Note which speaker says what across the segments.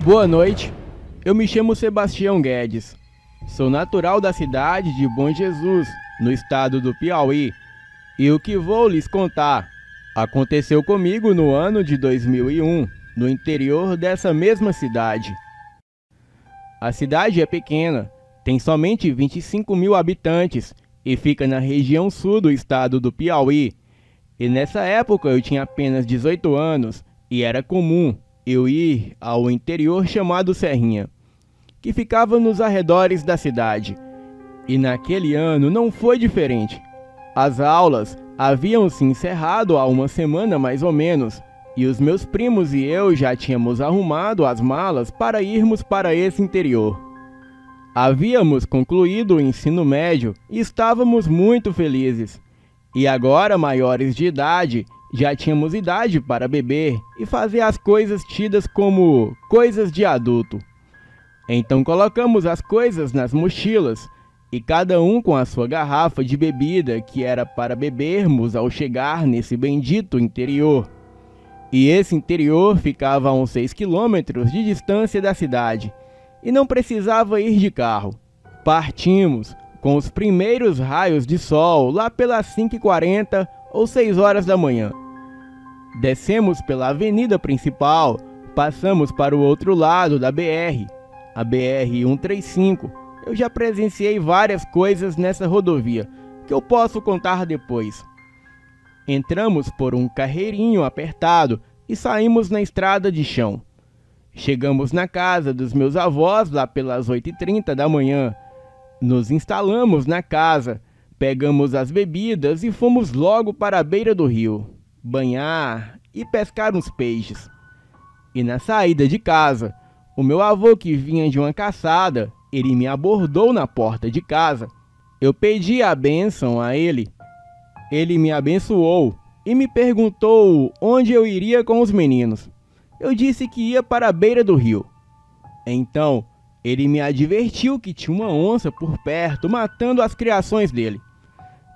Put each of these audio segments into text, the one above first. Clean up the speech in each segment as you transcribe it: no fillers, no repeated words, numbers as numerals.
Speaker 1: Boa noite, eu me chamo Sebastião Guedes, sou natural da cidade de Bom Jesus, no estado do Piauí, e o que vou lhes contar aconteceu comigo no ano de 2001, no interior dessa mesma cidade. A cidade é pequena, tem somente 25 mil habitantes e fica na região sul do estado do Piauí. E nessa época eu tinha apenas 18 anos e era comum eu ir ao interior chamado Serrinha, que ficava nos arredores da cidade. E naquele ano não foi diferente. As aulas haviam se encerrado há uma semana mais ou menos, e os meus primos e eu já tínhamos arrumado as malas para irmos para esse interior. Havíamos concluído o ensino médio e estávamos muito felizes. E agora, maiores de idade, já tínhamos idade para beber e fazer as coisas tidas como coisas de adulto. Então colocamos as coisas nas mochilas e cada um com a sua garrafa de bebida que era para bebermos ao chegar nesse bendito interior. E esse interior ficava a uns 6 quilômetros de distância da cidade e não precisava ir de carro. Partimos com os primeiros raios de sol lá pelas 5h40 ou 6 horas da manhã. Descemos pela avenida principal, passamos para o outro lado da BR, a BR-135. Eu já presenciei várias coisas nessa rodovia, que eu posso contar depois. Entramos por um carreirinho apertado e saímos na estrada de chão. Chegamos na casa dos meus avós lá pelas 8h30 da manhã. Nos instalamos na casa, pegamos as bebidas e fomos logo para a beira do rio, banhar e pescar uns peixes. E na saída de casa, o meu avô, que vinha de uma caçada, ele me abordou na porta de casa. Eu pedi a bênção a ele. Ele me abençoou e me perguntou onde eu iria com os meninos. Eu disse que ia para a beira do rio. Então, ele me advertiu que tinha uma onça por perto matando as criações dele.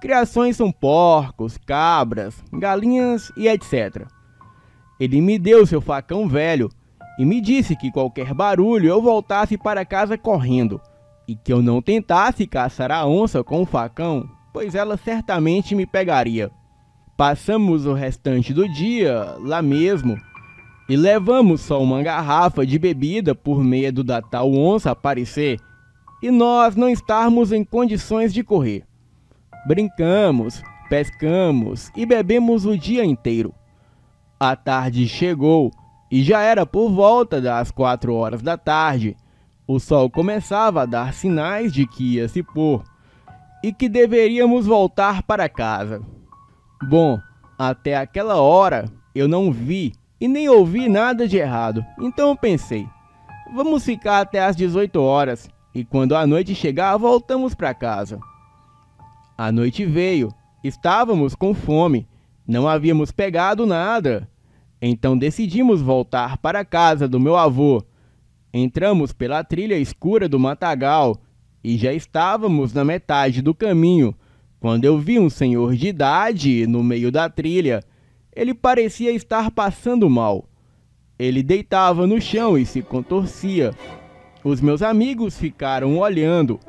Speaker 1: Criações são porcos, cabras, galinhas e etc. Ele me deu seu facão velho e me disse que qualquer barulho eu voltasse para casa correndo e que eu não tentasse caçar a onça com o facão, pois ela certamente me pegaria. Passamos o restante do dia lá mesmo e levamos só uma garrafa de bebida por medo da tal onça aparecer e nós não estarmos em condições de correr. Brincamos, pescamos e bebemos o dia inteiro. A tarde chegou e já era por volta das 4 horas da tarde. O sol começava a dar sinais de que ia se pôr e que deveríamos voltar para casa. Bom, até aquela hora eu não vi e nem ouvi nada de errado, então eu pensei, vamos ficar até às 18 horas e quando a noite chegar voltamos para casa. A noite veio, estávamos com fome, não havíamos pegado nada, então decidimos voltar para a casa do meu avô. Entramos pela trilha escura do matagal e já estávamos na metade do caminho, quando eu vi um senhor de idade no meio da trilha. Ele parecia estar passando mal. Ele deitava no chão e se contorcia. Os meus amigos ficaram olhando.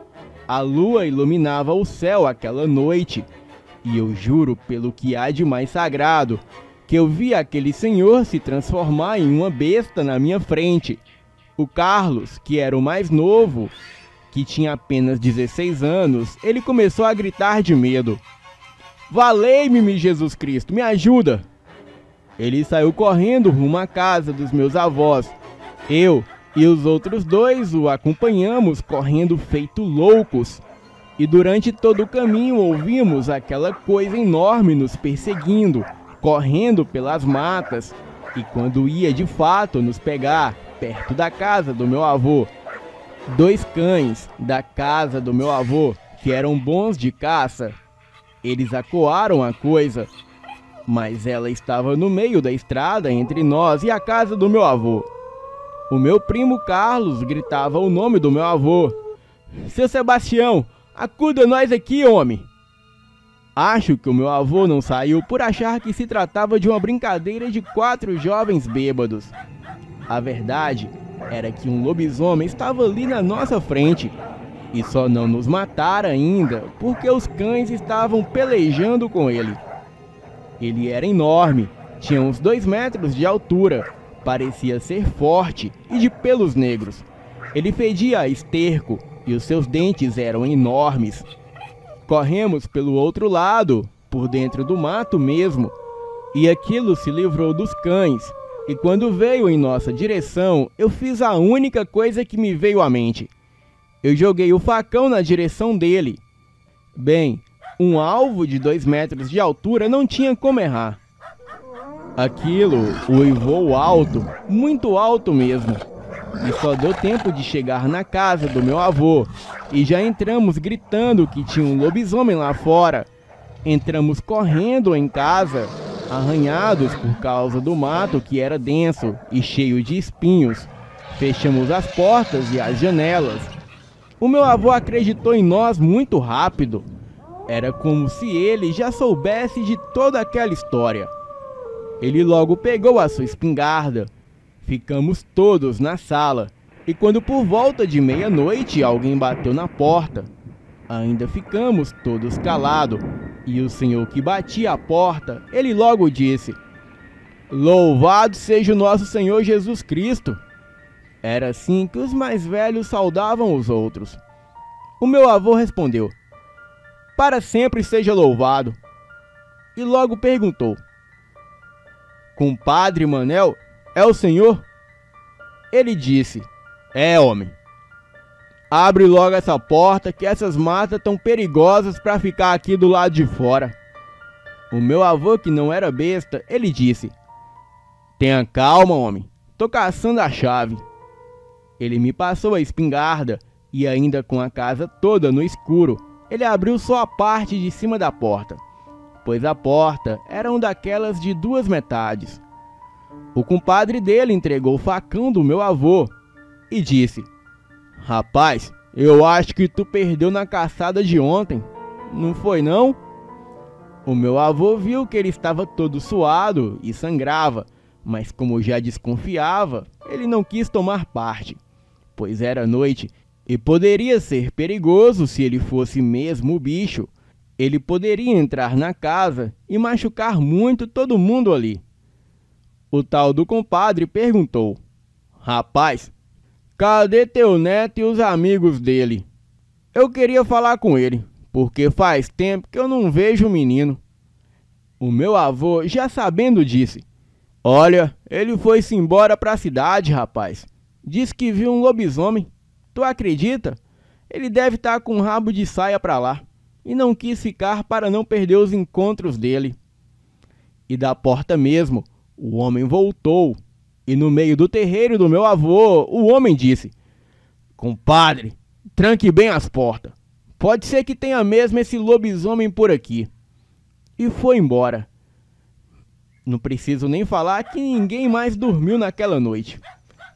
Speaker 1: A lua iluminava o céu aquela noite, e eu juro pelo que há de mais sagrado, que eu vi aquele senhor se transformar em uma besta na minha frente. O Carlos, que era o mais novo, que tinha apenas 16 anos, ele começou a gritar de medo. Valei-me, Jesus Cristo, me ajuda! Ele saiu correndo rumo à casa dos meus avós. Eu e os outros dois o acompanhamos correndo feito loucos. E durante todo o caminho ouvimos aquela coisa enorme nos perseguindo, correndo pelas matas. E quando ia de fato nos pegar, perto da casa do meu avô, 2 cães da casa do meu avô, que eram bons de caça, eles acuaram a coisa, mas ela estava no meio da estrada entre nós e a casa do meu avô. O meu primo Carlos gritava o nome do meu avô. Seu Sebastião, acuda nós aqui, homem! Acho que o meu avô não saiu por achar que se tratava de uma brincadeira de 4 jovens bêbados. A verdade era que um lobisomem estava ali na nossa frente. E só não nos mataram ainda, porque os cães estavam pelejando com ele. Ele era enorme, tinha uns 2 metros de altura, parecia ser forte e de pelos negros. Ele fedia a esterco e os seus dentes eram enormes. Corremos pelo outro lado, por dentro do mato mesmo, e aquilo se livrou dos cães. E quando veio em nossa direção, eu fiz a única coisa que me veio à mente. Eu joguei o facão na direção dele. Bem, um alvo de 2 metros de altura não tinha como errar. Aquilo uivou alto, muito alto mesmo. E só deu tempo de chegar na casa do meu avô. E já entramos gritando que tinha um lobisomem lá fora. Entramos correndo em casa, arranhados por causa do mato que era denso e cheio de espinhos. Fechamos as portas e as janelas. O meu avô acreditou em nós muito rápido. Era como se ele já soubesse de toda aquela história. Ele logo pegou a sua espingarda. Ficamos todos na sala. E quando por volta de meia-noite alguém bateu na porta, ainda ficamos todos calados. E o senhor que batia a porta, ele logo disse: "Louvado seja o nosso Senhor Jesus Cristo." Era assim que os mais velhos saudavam os outros. O meu avô respondeu: "Para sempre seja louvado." E logo perguntou: "Compadre Manel, é o senhor?" Ele disse: "É, homem. Abre logo essa porta que essas matas tão perigosas para ficar aqui do lado de fora." O meu avô, que não era besta, ele disse: "Tenha calma, homem. Tô caçando a chave." Ele me passou a espingarda e ainda com a casa toda no escuro, ele abriu só a parte de cima da porta, pois a porta era uma daquelas de 2 metades. O compadre dele entregou o facão do meu avô e disse: "Rapaz, eu acho que tu perdeu na caçada de ontem, não foi não?" O meu avô viu que ele estava todo suado e sangrava, mas como já desconfiava, ele não quis tomar parte, pois era noite e poderia ser perigoso se ele fosse mesmo o bicho. Ele poderia entrar na casa e machucar muito todo mundo ali. O tal do compadre perguntou: "Rapaz, cadê teu neto e os amigos dele? Eu queria falar com ele, porque faz tempo que eu não vejo o menino." O meu avô, já sabendo, disse: "Olha, ele foi-se embora para a cidade, rapaz. Diz que viu um lobisomem. Tu acredita? Ele deve estar com um rabo de saia para lá e não quis ficar para não perder os encontros dele." E da porta mesmo, o homem voltou. E no meio do terreiro do meu avô, o homem disse: "Compadre, tranque bem as portas. Pode ser que tenha mesmo esse lobisomem por aqui." E foi embora. Não preciso nem falar que ninguém mais dormiu naquela noite.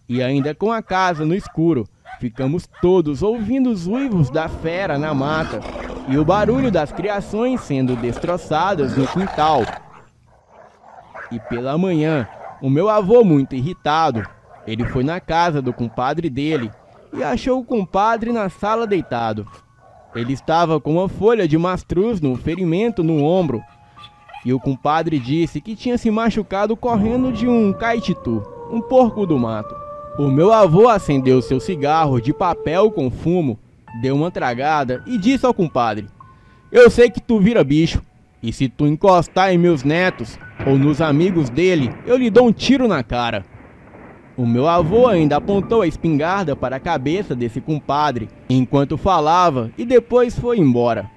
Speaker 1: E ainda com a casa no escuro, ficamos todos ouvindo os uivos da fera na mata e o barulho das criações sendo destroçadas no quintal. E pela manhã, o meu avô, muito irritado, ele foi na casa do compadre dele e achou o compadre na sala deitado. Ele estava com uma folha de mastruz num ferimento no ombro. E o compadre disse que tinha se machucado correndo de um caititu, um porco do mato. O meu avô acendeu seu cigarro de papel com fumo, deu uma tragada e disse ao compadre: "Eu sei que tu vira bicho, e se tu encostar em meus netos ou nos amigos dele, eu lhe dou um tiro na cara." O meu avô ainda apontou a espingarda para a cabeça desse compadre enquanto falava e depois foi embora.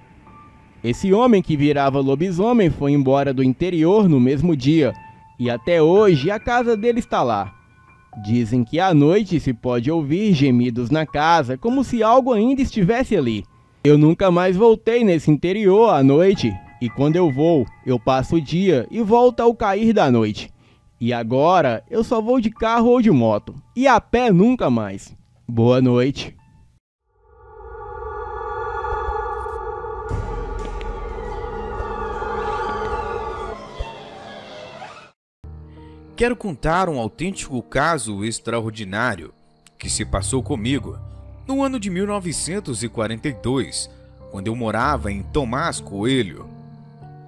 Speaker 1: Esse homem que virava lobisomem foi embora do interior no mesmo dia e até hoje a casa dele está lá. Dizem que à noite se pode ouvir gemidos na casa, como se algo ainda estivesse ali. Eu nunca mais voltei nesse interior à noite, e quando eu vou, eu passo o dia e volto ao cair da noite. E agora eu só vou de carro ou de moto, e a pé nunca mais. Boa noite.
Speaker 2: Quero contar um autêntico caso extraordinário que se passou comigo no ano de 1942, quando eu morava em Tomás Coelho.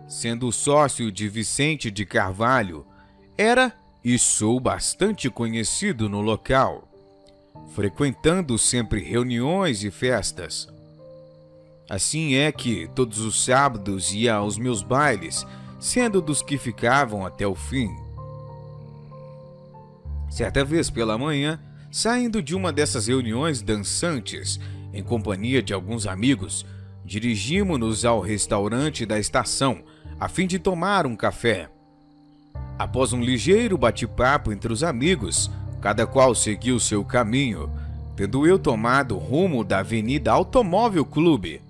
Speaker 2: Sendo sócio de Vicente de Carvalho, era e sou bastante conhecido no local, frequentando sempre reuniões e festas. Assim é que todos os sábados ia aos meus bailes, sendo dos que ficavam até o fim. Certa vez pela manhã, saindo de uma dessas reuniões dançantes, em companhia de alguns amigos, dirigimos-nos ao restaurante da estação, a fim de tomar um café. Após um ligeiro bate-papo entre os amigos, cada qual seguiu seu caminho, tendo eu tomado o rumo da Avenida Automóvel Clube.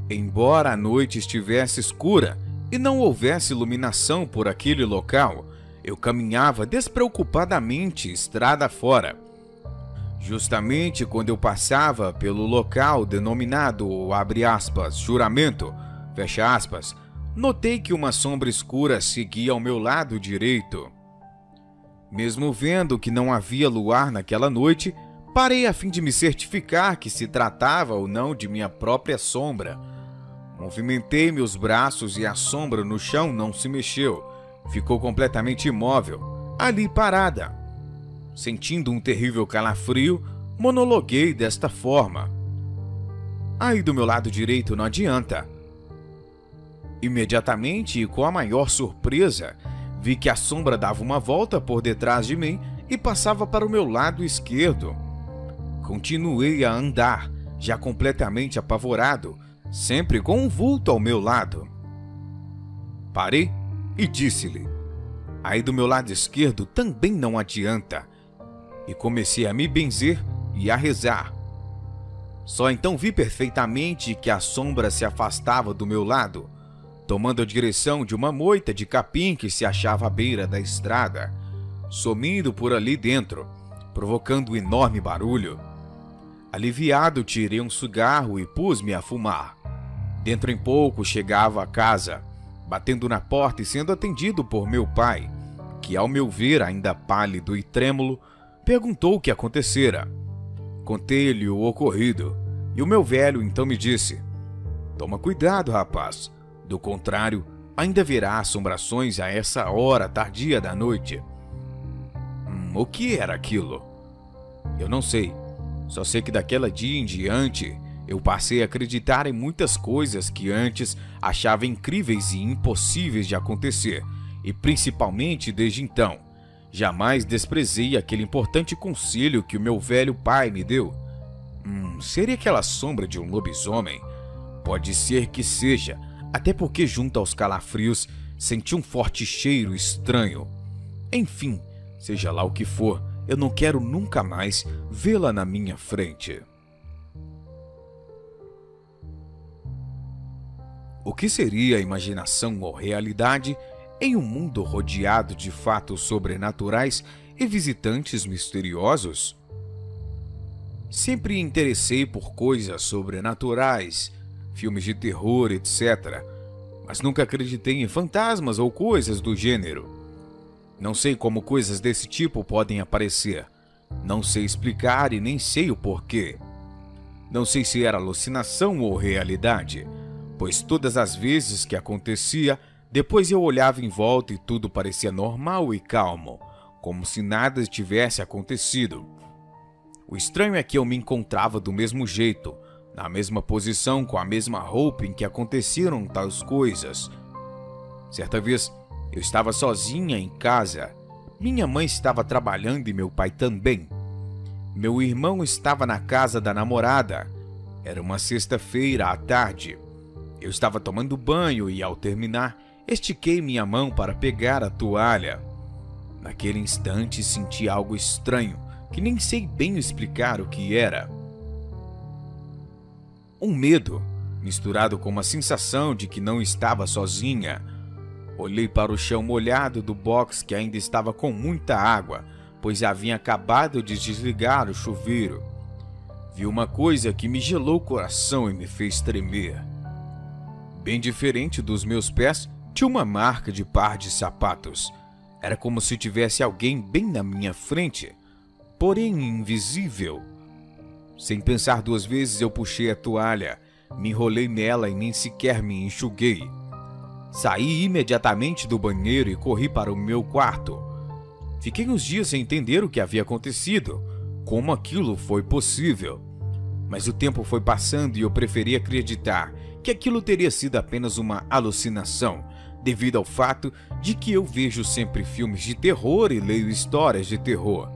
Speaker 2: Embora a noite estivesse escura e não houvesse iluminação por aquele local, eu caminhava despreocupadamente estrada fora. Justamente quando eu passava pelo local denominado, abre aspas, juramento, fecha aspas, notei que uma sombra escura seguia ao meu lado direito. Mesmo vendo que não havia luar naquela noite, parei a fim de me certificar que se tratava ou não de minha própria sombra. Movimentei meus braços e a sombra no chão não se mexeu. Ficou completamente imóvel, ali parada. Sentindo um terrível calafrio, monologuei desta forma: aí do meu lado direito não adianta. Imediatamente e com a maior surpresa, vi que a sombra dava uma volta por detrás de mim e passava para o meu lado esquerdo. Continuei a andar, já completamente apavorado, sempre com um vulto ao meu lado. Parei e disse-lhe: aí do meu lado esquerdo também não adianta. E comecei a me benzer e a rezar. Só então vi perfeitamente que a sombra se afastava do meu lado, tomando a direção de uma moita de capim que se achava à beira da estrada, sumindo por ali dentro, provocando um enorme barulho. Aliviado, tirei um cigarro e pus-me a fumar. Dentro em pouco chegava a casa, batendo na porta e sendo atendido por meu pai, que, ao meu ver ainda pálido e trêmulo, perguntou o que acontecera. Contei-lhe o ocorrido, e o meu velho então me disse: toma cuidado, rapaz, do contrário, ainda verá assombrações a essa hora tardia da noite. O que era aquilo? Eu não sei, só sei que daquele dia em diante eu passei a acreditar em muitas coisas que antes achava incríveis e impossíveis de acontecer, e principalmente desde então, jamais desprezei aquele importante conselho que o meu velho pai me deu. Seria aquela sombra de um lobisomem? Pode ser que seja, até porque junto aos calafrios senti um forte cheiro estranho. Enfim, seja lá o que for, eu não quero nunca mais vê-la na minha frente. O que seria imaginação ou realidade em um mundo rodeado de fatos sobrenaturais e visitantes misteriosos? Sempre me interessei por coisas sobrenaturais, filmes de terror, etc., mas nunca acreditei em fantasmas ou coisas do gênero. Não sei como coisas desse tipo podem aparecer. Não sei explicar e nem sei o porquê. Não sei se era alucinação ou realidade, pois todas as vezes que acontecia, depois eu olhava em volta e tudo parecia normal e calmo, como se nada tivesse acontecido. O estranho é que eu me encontrava do mesmo jeito, na mesma posição, com a mesma roupa em que aconteceram tais coisas. Certa vez, eu estava sozinha em casa. Minha mãe estava trabalhando e meu pai também. Meu irmão estava na casa da namorada. Era uma sexta-feira à tarde. Eu estava tomando banho e, ao terminar, estiquei minha mão para pegar a toalha. Naquele instante, senti algo estranho, que nem sei bem explicar o que era. Um medo, misturado com uma sensação de que não estava sozinha. Olhei para o chão molhado do box, que ainda estava com muita água, pois havia acabado de desligar o chuveiro. Vi uma coisa que me gelou o coração e me fez tremer. Bem diferente dos meus pés, tinha uma marca de par de sapatos. Era como se tivesse alguém bem na minha frente. porém invisível. Sem pensar duas vezes, eu puxei a toalha, me enrolei nela e nem sequer me enxuguei. Saí imediatamente do banheiro e corri para o meu quarto. Fiquei uns dias sem entender o que havia acontecido, como aquilo foi possível. Mas o tempo foi passando e eu preferi acreditar que aquilo teria sido apenas uma alucinação, devido ao fato de que eu vejo sempre filmes de terror e leio histórias de terror.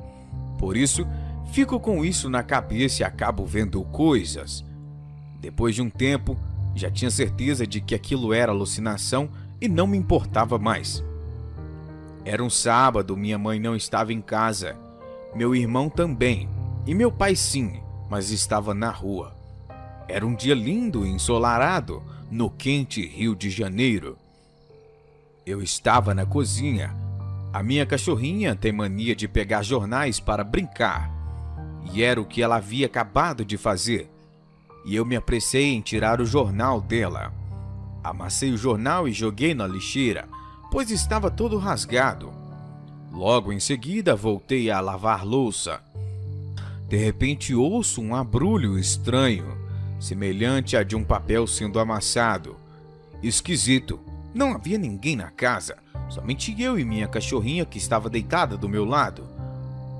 Speaker 2: Por isso, fico com isso na cabeça e acabo vendo coisas. Depois de um tempo, já tinha certeza de que aquilo era alucinação e não me importava mais. Era um sábado, minha mãe não estava em casa, meu irmão também, e meu pai sim, mas estava na rua. Era um dia lindo e ensolarado, no quente Rio de Janeiro. Eu estava na cozinha. A minha cachorrinha tem mania de pegar jornais para brincar, e era o que ela havia acabado de fazer. E eu me apressei em tirar o jornal dela. Amassei o jornal e joguei na lixeira, pois estava todo rasgado. Logo em seguida, voltei a lavar louça. De repente, ouço um abrulho estranho, semelhante a de um papel sendo amassado. Esquisito, não havia ninguém na casa, somente eu e minha cachorrinha que estava deitada do meu lado.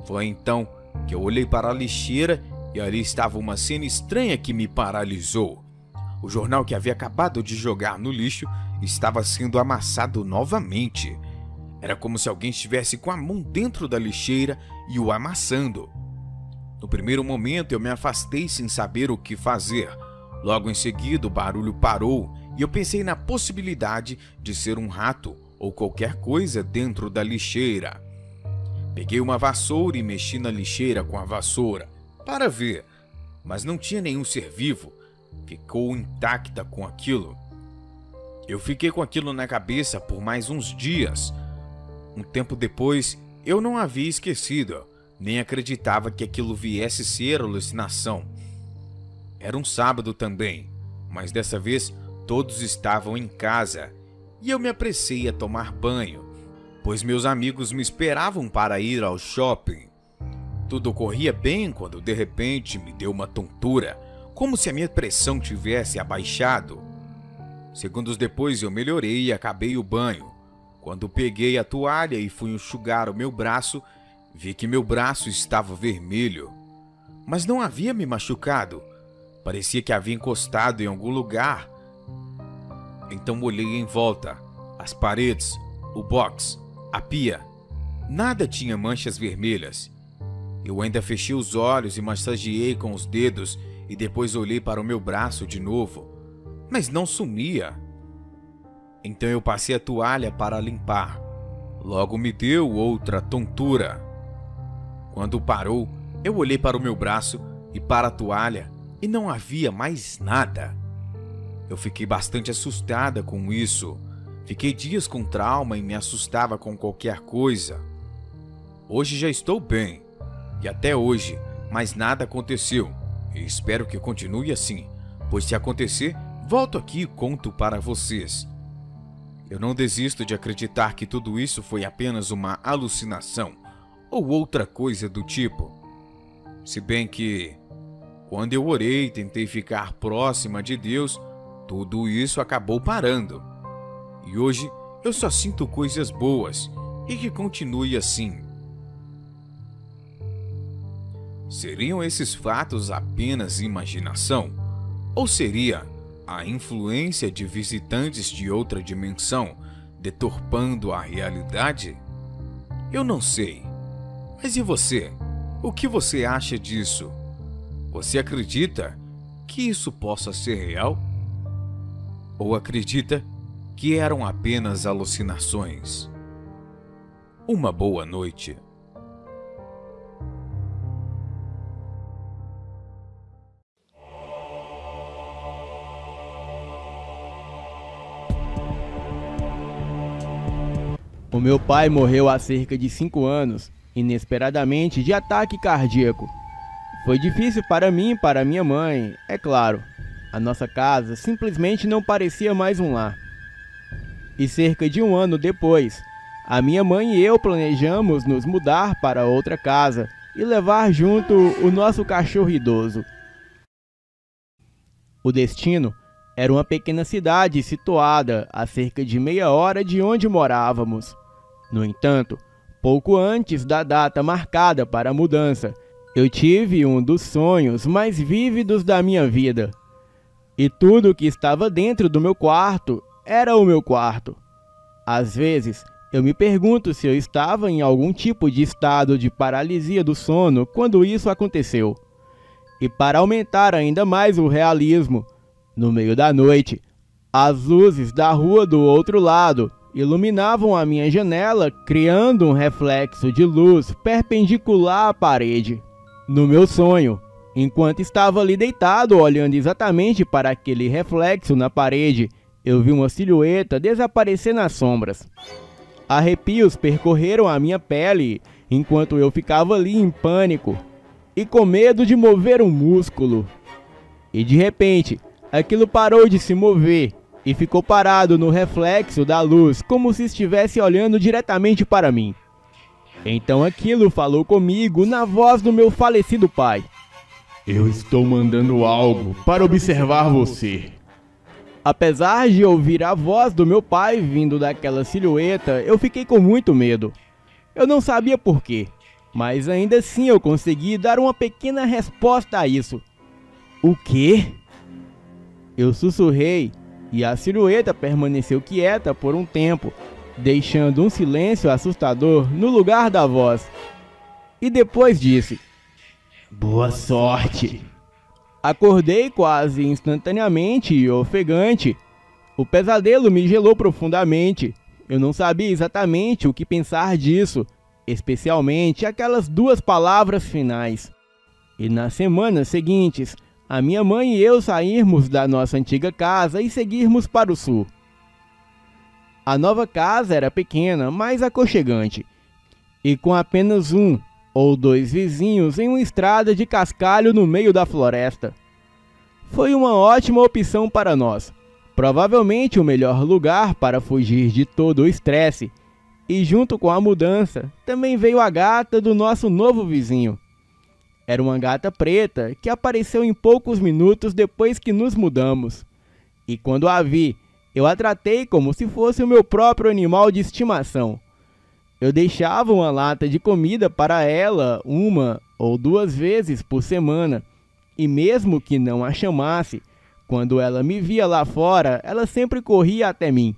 Speaker 2: Foi então que eu olhei para a lixeira e ali estava uma cena estranha que me paralisou. O jornal que havia acabado de jogar no lixo estava sendo amassado novamente. Era como se alguém estivesse com a mão dentro da lixeira e o amassando. No primeiro momento eu me afastei sem saber o que fazer. Logo em seguida o barulho parou e eu pensei na possibilidade de ser um rato ou qualquer coisa dentro da lixeira. Peguei uma vassoura e mexi na lixeira com a vassoura para ver, mas não tinha nenhum ser vivo. Ficou intacta com aquilo. Eu fiquei com aquilo na cabeça por mais uns dias. Um tempo depois, eu não havia esquecido, nem acreditava que aquilo viesse ser alucinação. Era um sábado também, mas dessa vez todos estavam em casa e eu me apressei a tomar banho, pois meus amigos me esperavam para ir ao shopping. Tudo ocorria bem quando de repente me deu uma tontura, como se a minha pressão tivesse abaixado. Segundos depois eu melhorei e acabei o banho. Quando peguei a toalha e fui enxugar o meu braço, vi que meu braço estava vermelho, mas não havia me machucado. Parecia que havia encostado em algum lugar. Então olhei em volta, as paredes, o box, a pia. Nada tinha manchas vermelhas. Eu ainda fechei os olhos e massageei com os dedos e depois olhei para o meu braço de novo, mas não sumia. Então eu passei a toalha para limpar. Logo me deu outra tontura. Quando parou, eu olhei para o meu braço e para a toalha e não havia mais nada. Eu fiquei bastante assustada com isso. Fiquei dias com trauma e me assustava com qualquer coisa. Hoje já estou bem e até hoje mais nada aconteceu. E espero que continue assim, pois se acontecer, volto aqui e conto para vocês. Eu não desisto de acreditar que tudo isso foi apenas uma alucinação ou outra coisa do tipo. Se bem que, quando eu orei e tentei ficar próxima de Deus, tudo isso acabou parando. E hoje eu só sinto coisas boas e que continue assim. Seriam esses fatos apenas imaginação? Ou seria a influência de visitantes de outra dimensão deturpando a realidade? Eu não sei. Mas e você? O que você acha disso? Você acredita que isso possa ser real? Ou acredita que eram apenas alucinações? Uma boa noite.
Speaker 1: O meu pai morreu há cerca de 5 anos, inesperadamente de ataque cardíaco. Foi difícil para mim e para minha mãe, é claro. A nossa casa simplesmente não parecia mais um lar. E cerca de 1 ano depois, a minha mãe e eu planejamos nos mudar para outra casa, e levar junto o nosso cachorro idoso. O destino era uma pequena cidade situada a cerca de meia hora de onde morávamos. No entanto, pouco antes da data marcada para a mudança, eu tive um dos sonhos mais vívidos da minha vida. E tudo que estava dentro do meu quarto era o meu quarto. Às vezes, eu me pergunto se eu estava em algum tipo de estado de paralisia do sono quando isso aconteceu. E para aumentar ainda mais o realismo, no meio da noite, as luzes da rua do outro lado iluminavam a minha janela, criando um reflexo de luz perpendicular à parede. No meu sonho, enquanto estava ali deitado olhando exatamente para aquele reflexo na parede, eu vi uma silhueta desaparecer nas sombras. Arrepios percorreram a minha pele enquanto eu ficava ali em pânico e com medo de mover um músculo. E de repente, aquilo parou de se mover e ficou parado no reflexo da luz, como se estivesse olhando diretamente para mim. Então aquilo falou comigo na voz do meu falecido pai.
Speaker 3: Eu estou mandando algo para observar você.
Speaker 1: Apesar de ouvir a voz do meu pai vindo daquela silhueta, eu fiquei com muito medo. Eu não sabia por quê, mas ainda assim eu consegui dar uma pequena resposta a isso. O quê? Eu sussurrei e a silhueta permaneceu quieta por um tempo, deixando um silêncio assustador no lugar da voz. E depois disse:
Speaker 3: Boa sorte.
Speaker 1: Acordei quase instantaneamente e ofegante. O pesadelo me gelou profundamente. Eu não sabia exatamente o que pensar disso, especialmente aquelas duas palavras finais. E nas semanas seguintes, a minha mãe e eu saímos da nossa antiga casa e seguirmos para o sul. A nova casa era pequena, mas aconchegante, e com apenas um ou dois vizinhos em uma estrada de cascalho no meio da floresta. Foi uma ótima opção para nós, provavelmente o melhor lugar para fugir de todo o estresse, e junto com a mudança, também veio a gata do nosso novo vizinho. Era uma gata preta que apareceu em poucos minutos depois que nos mudamos, e quando a vi, eu a tratei como se fosse o meu próprio animal de estimação. Eu deixava uma lata de comida para ela 1 ou 2 vezes por semana, e mesmo que não a chamasse, quando ela me via lá fora, ela sempre corria até mim.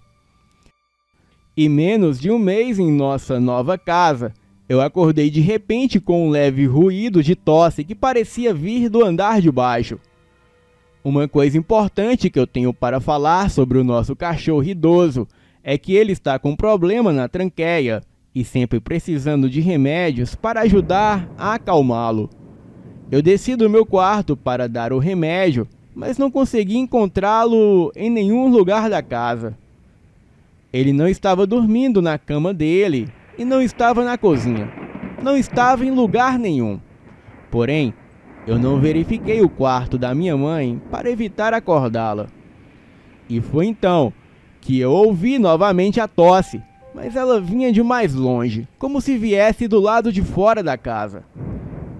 Speaker 1: E menos de um mês em nossa nova casa, eu acordei de repente com um leve ruído de tosse que parecia vir do andar de baixo. Uma coisa importante que eu tenho para falar sobre o nosso cachorro idoso é que ele está com problema na tranqueia e sempre precisando de remédios para ajudar a acalmá-lo. Eu desci do meu quarto para dar o remédio, mas não consegui encontrá-lo em nenhum lugar da casa. Ele não estava dormindo na cama dele e não estava na cozinha. Não estava em lugar nenhum. Porém, eu não verifiquei o quarto da minha mãe para evitar acordá-la. E foi então que eu ouvi novamente a tosse, mas ela vinha de mais longe, como se viesse do lado de fora da casa.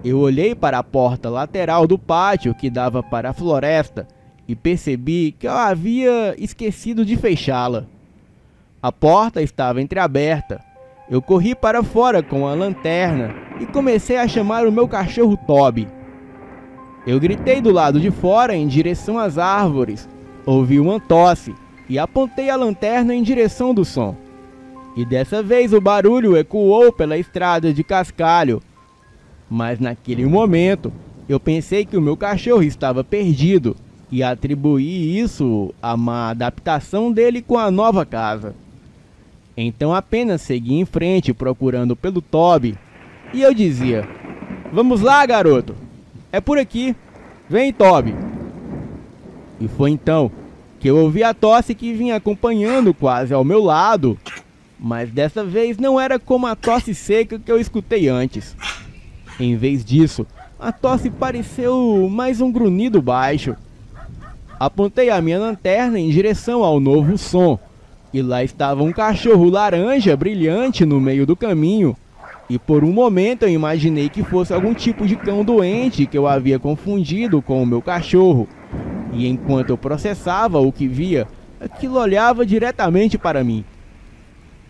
Speaker 1: Eu olhei para a porta lateral do pátio que dava para a floresta e percebi que eu havia esquecido de fechá-la. A porta estava entreaberta. Eu corri para fora com a lanterna e comecei a chamar o meu cachorro Toby. Eu gritei do lado de fora em direção às árvores, ouvi uma tosse e apontei a lanterna em direção do som. E dessa vez o barulho ecoou pela estrada de cascalho. Mas naquele momento, eu pensei que o meu cachorro estava perdido e atribuí isso à má adaptação dele com a nova casa. Então apenas segui em frente procurando pelo Toby e eu dizia: "Vamos lá, garoto! É por aqui! Vem, Toby!" E foi então que eu ouvi a tosse que vinha acompanhando quase ao meu lado, mas dessa vez não era como a tosse seca que eu escutei antes. Em vez disso, a tosse pareceu mais um grunhido baixo. Apontei a minha lanterna em direção ao novo som, e lá estava um cachorro laranja brilhante no meio do caminho, e por um momento eu imaginei que fosse algum tipo de cão doente que eu havia confundido com o meu cachorro. E enquanto eu processava o que via, aquilo olhava diretamente para mim.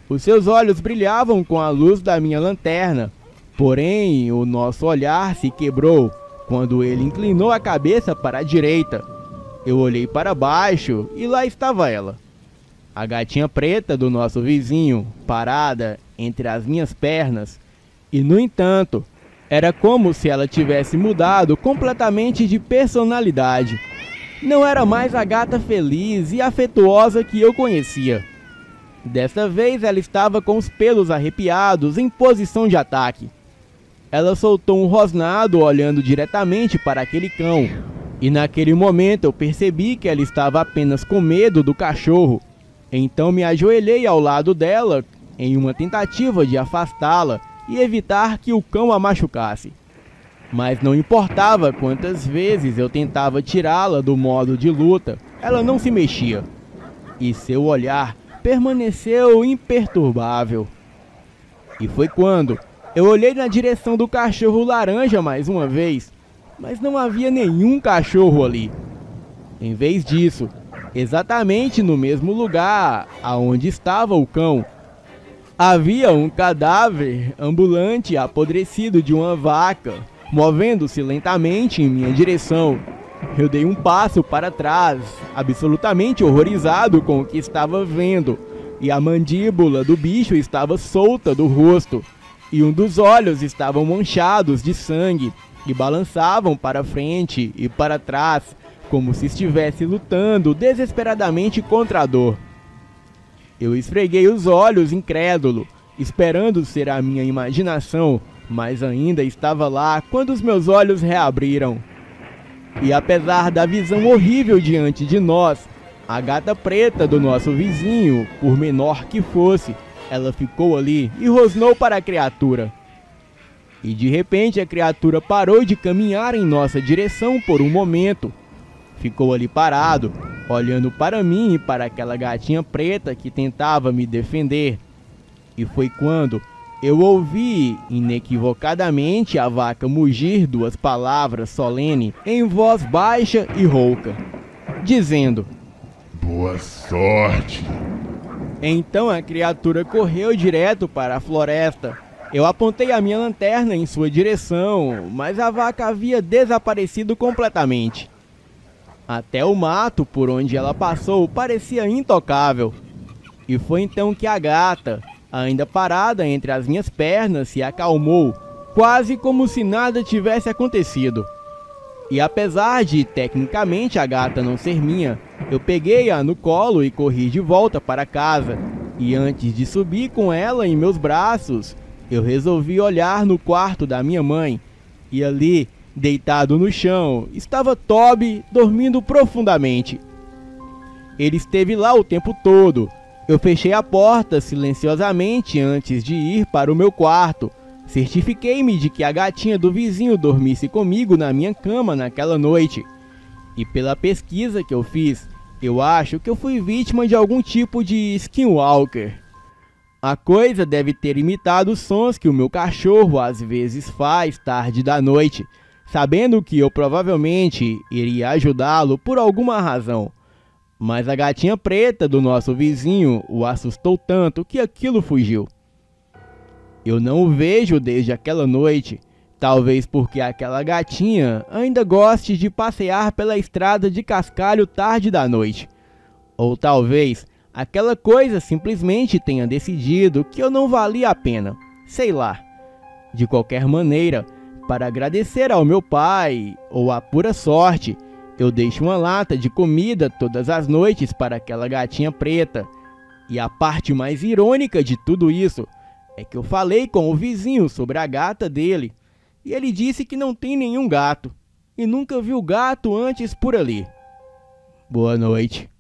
Speaker 1: Os seus olhos brilhavam com a luz da minha lanterna, porém o nosso olhar se quebrou quando ele inclinou a cabeça para a direita. Eu olhei para baixo e lá estava ela, a gatinha preta do nosso vizinho, parada entre as minhas pernas. E no entanto, era como se ela tivesse mudado completamente de personalidade. Não era mais a gata feliz e afetuosa que eu conhecia. Dessa vez ela estava com os pelos arrepiados em posição de ataque. Ela soltou um rosnado olhando diretamente para aquele cão, e naquele momento eu percebi que ela estava apenas com medo do cachorro. Então me ajoelhei ao lado dela em uma tentativa de afastá-la e evitar que o cão a machucasse. Mas não importava quantas vezes eu tentava tirá-la do modo de luta, ela não se mexia. E seu olhar permaneceu imperturbável. E foi quando eu olhei na direção do cachorro laranja mais uma vez, mas não havia nenhum cachorro ali. Em vez disso, exatamente no mesmo lugar aonde estava o cão, havia um cadáver ambulante apodrecido de uma vaca, movendo-se lentamente em minha direção. Eu dei um passo para trás, absolutamente horrorizado com o que estava vendo, e a mandíbula do bicho estava solta do rosto, e um dos olhos estavam manchados de sangue, e balançavam para frente e para trás, como se estivesse lutando desesperadamente contra a dor. Eu esfreguei os olhos incrédulo, esperando ser a minha imaginação, mas ainda estava lá quando os meus olhos reabriram. E apesar da visão horrível diante de nós, a gata preta do nosso vizinho, por menor que fosse, ela ficou ali e rosnou para a criatura. E de repente a criatura parou de caminhar em nossa direção por um momento. Ficou ali parado, olhando para mim e para aquela gatinha preta que tentava me defender. E foi quando eu ouvi inequivocadamente a vaca mugir duas palavras solenes em voz baixa e rouca, dizendo:
Speaker 3: Boa sorte.
Speaker 1: Então a criatura correu direto para a floresta. Eu apontei a minha lanterna em sua direção, mas a vaca havia desaparecido completamente. Até o mato por onde ela passou parecia intocável. E foi então que a gata, ainda parada entre as minhas pernas, se acalmou, quase como se nada tivesse acontecido. E apesar de tecnicamente a gata não ser minha, eu peguei-a no colo e corri de volta para casa. E antes de subir com ela em meus braços, eu resolvi olhar no quarto da minha mãe. E ali, deitado no chão, estava Toby dormindo profundamente. Ele esteve lá o tempo todo. Eu fechei a porta silenciosamente antes de ir para o meu quarto. Certifiquei-me de que a gatinha do vizinho dormisse comigo na minha cama naquela noite. E pela pesquisa que eu fiz, eu acho que eu fui vítima de algum tipo de skinwalker. A coisa deve ter imitado os sons que o meu cachorro às vezes faz tarde da noite, sabendo que eu provavelmente iria ajudá-lo por alguma razão. Mas a gatinha preta do nosso vizinho o assustou tanto que aquilo fugiu. Eu não o vejo desde aquela noite, talvez porque aquela gatinha ainda goste de passear pela estrada de cascalho tarde da noite. Ou talvez aquela coisa simplesmente tenha decidido que eu não valia a pena, sei lá. De qualquer maneira, para agradecer ao meu pai, ou à pura sorte, eu deixo uma lata de comida todas as noites para aquela gatinha preta. E a parte mais irônica de tudo isso é que eu falei com o vizinho sobre a gata dele, e ele disse que não tem nenhum gato, e nunca viu gato antes por ali. Boa noite.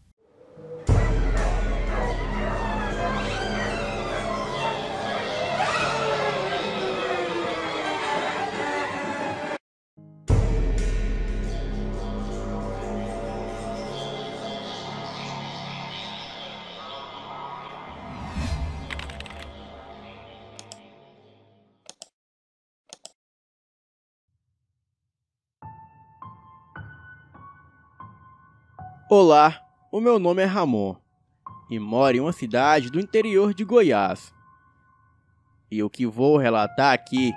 Speaker 1: Olá, o meu nome é Ramon e moro em uma cidade do interior de Goiás. E o que vou relatar aqui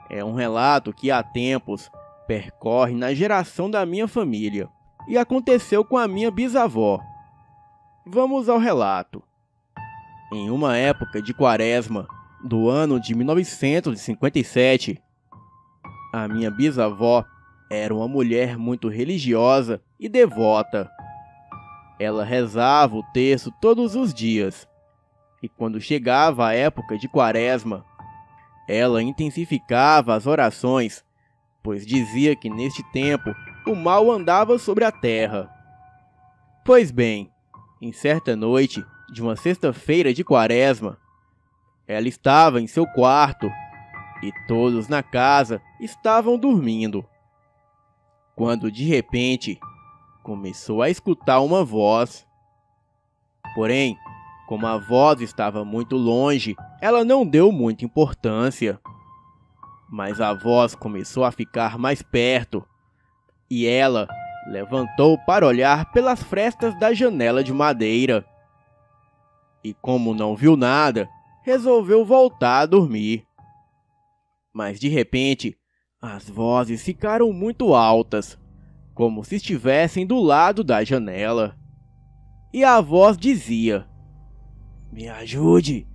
Speaker 1: é um relato que há tempos percorre na geração da minha família e aconteceu com a minha bisavó. Vamos ao relato. Em uma época de quaresma do ano de 1957, a minha bisavó era uma mulher muito religiosa e devota. Ela rezava o terço todos os dias, e quando chegava a época de quaresma, ela intensificava as orações, pois dizia que neste tempo o mal andava sobre a terra. Pois bem, em certa noite de uma sexta-feira de quaresma, ela estava em seu quarto e todos na casa estavam dormindo, quando de repente começou a escutar uma voz. Porém, como a voz estava muito longe, ela não deu muita importância. Mas a voz começou a ficar mais perto e ela levantou para olhar pelas frestas da janela de madeira. E como não viu nada, resolveu voltar a dormir. Mas de repente, as vozes ficaram muito altas, como se estivessem do lado da janela. E a voz dizia: "Me ajude!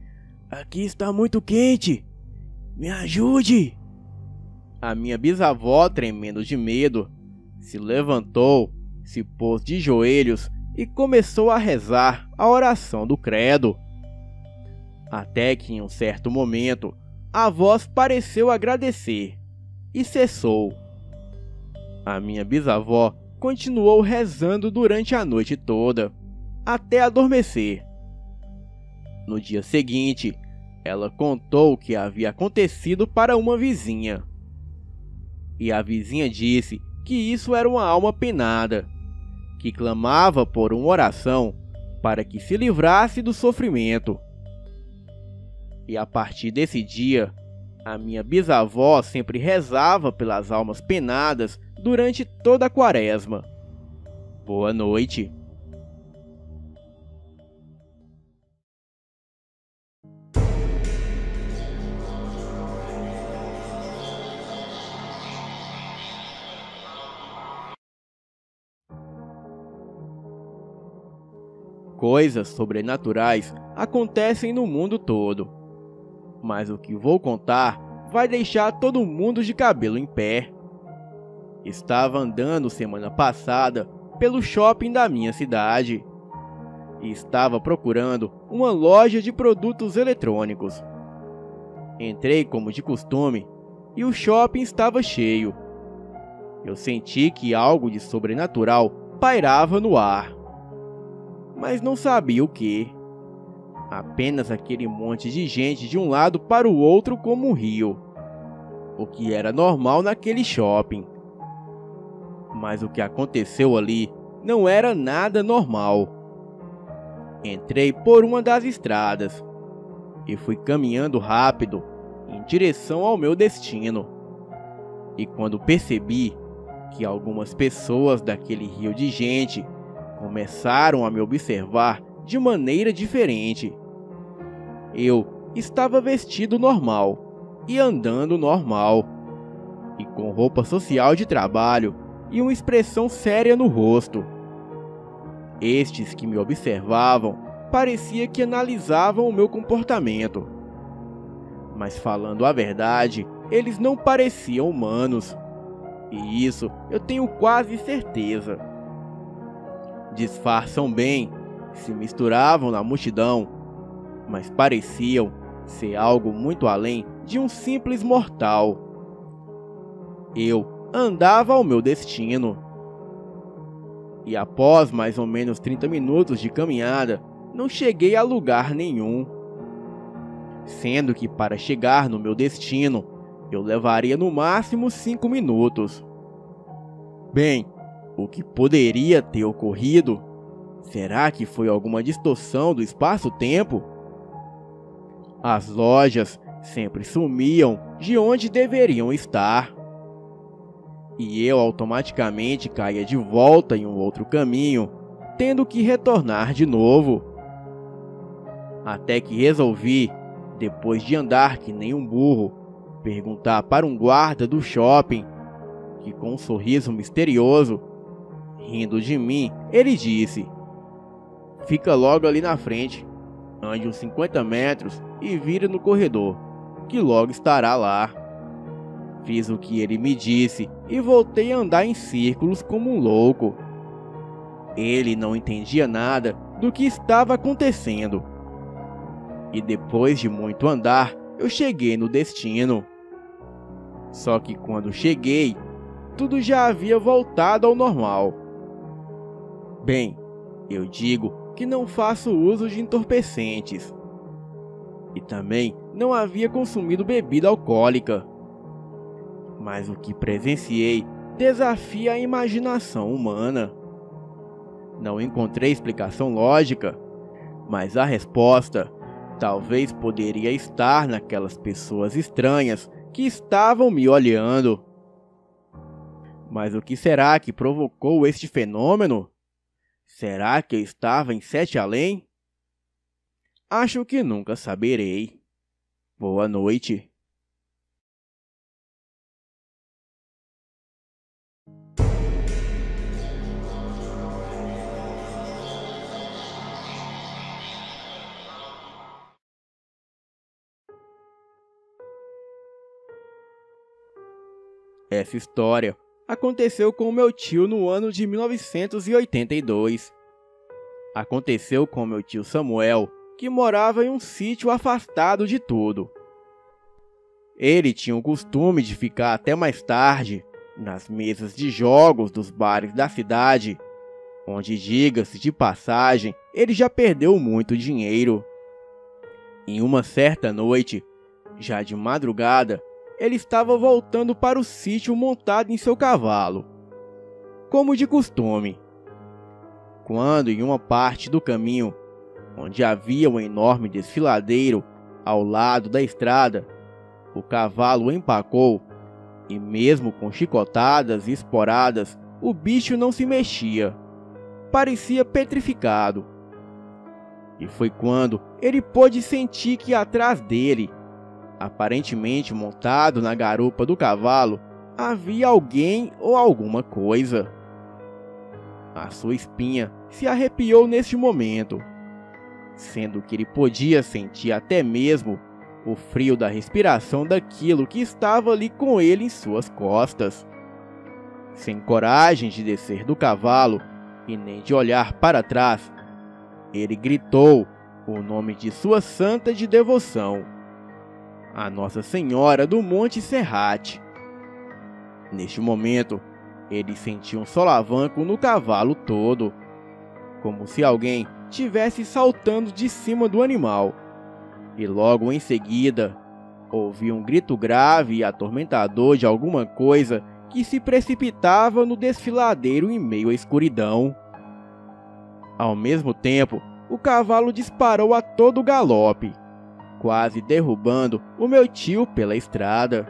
Speaker 1: Aqui está muito quente! Me ajude!" A minha bisavó, tremendo de medo, se levantou, se pôs de joelhos e começou a rezar a oração do credo. Até que em um certo momento, a voz pareceu agradecer e cessou. A minha bisavó continuou rezando durante a noite toda, até adormecer. No dia seguinte, ela contou o que havia acontecido para uma vizinha. E a vizinha disse que isso era uma alma penada, que clamava por uma oração para que se livrasse do sofrimento. E a partir desse dia, a minha bisavó sempre rezava pelas almas penadas durante toda a quaresma. Boa noite. Coisas sobrenaturais acontecem no mundo todo, mas o que vou contar vai deixar todo mundo de cabelo em pé. Estava andando semana passada pelo shopping da minha cidade e estava procurando uma loja de produtos eletrônicos. Entrei como de costume e o shopping estava cheio. Eu senti que algo de sobrenatural pairava no ar, mas não sabia o que. Apenas aquele monte de gente de um lado para o outro como um rio, o que era normal naquele shopping. Mas o que aconteceu ali não era nada normal. Entrei por uma das estradas e fui caminhando rápido em direção ao meu destino. E quando percebi que algumas pessoas daquele rio de gente começaram a me observar de maneira diferente. Eu estava vestido normal e andando normal, e com roupa social de trabalho e uma expressão séria no rosto. Estes que me observavam parecia que analisavam o meu comportamento. Mas falando a verdade, eles não pareciam humanos, e isso eu tenho quase certeza. Disfarçam bem, se misturavam na multidão, mas pareciam ser algo muito além de um simples mortal. Eu andava ao meu destino. E após mais ou menos 30 minutos de caminhada, não cheguei a lugar nenhum. Sendo que para chegar no meu destino, eu levaria no máximo 5 minutos. Bem, o que poderia ter ocorrido? Será que foi alguma distorção do espaço-tempo? As lojas sempre sumiam de onde deveriam estar. E eu automaticamente caía de volta em um outro caminho tendo que retornar de novo. Até que resolvi, depois de andar que nem um burro, perguntar para um guarda do shopping, que com um sorriso misterioso, rindo de mim, ele disse: "Fica logo ali na frente, ande uns 50 metros e vire no corredor, que logo estará lá." Fiz o que ele me disse e voltei a andar em círculos como um louco. Ele não entendia nada do que estava acontecendo. E depois de muito andar, eu cheguei no destino. Só que quando cheguei, tudo já havia voltado ao normal. Bem, eu digo que não faço uso de entorpecentes. E também não havia consumido bebida alcoólica. Mas o que presenciei desafia a imaginação humana. Não encontrei explicação lógica, mas a resposta talvez poderia estar naquelas pessoas estranhas que estavam me olhando. Mas o que será que provocou este fenômeno? Será que eu estava em Sete Além? Acho que nunca saberei. Boa noite. Essa história aconteceu com meu tio no ano de 1982. Aconteceu com meu tio Samuel, que morava em um sítio afastado de tudo. Ele tinha o costume de ficar até mais tarde nas mesas de jogos dos bares da cidade, onde, diga-se de passagem, ele já perdeu muito dinheiro. Em uma certa noite, já de madrugada, ele estava voltando para o sítio montado em seu cavalo, como de costume, quando em uma parte do caminho, onde havia um enorme desfiladeiro ao lado da estrada, o cavalo empacou e mesmo com chicotadas e esporadas, o bicho não se mexia, parecia petrificado. E foi quando ele pôde sentir que atrás dele, aparentemente montado na garupa do cavalo, havia alguém ou alguma coisa. A sua espinha se arrepiou neste momento, sendo que ele podia sentir até mesmo o frio da respiração daquilo que estava ali com ele em suas costas. Sem coragem de descer do cavalo e nem de olhar para trás, ele gritou o nome de sua santa de devoção, a Nossa Senhora do Monte Serrate. Neste momento, ele sentiu um solavanco no cavalo todo, como se alguém tivesse saltando de cima do animal. E logo em seguida, ouviu um grito grave e atormentador de alguma coisa que se precipitava no desfiladeiro em meio à escuridão. Ao mesmo tempo, o cavalo disparou a todo galope, quase derrubando o meu tio pela estrada.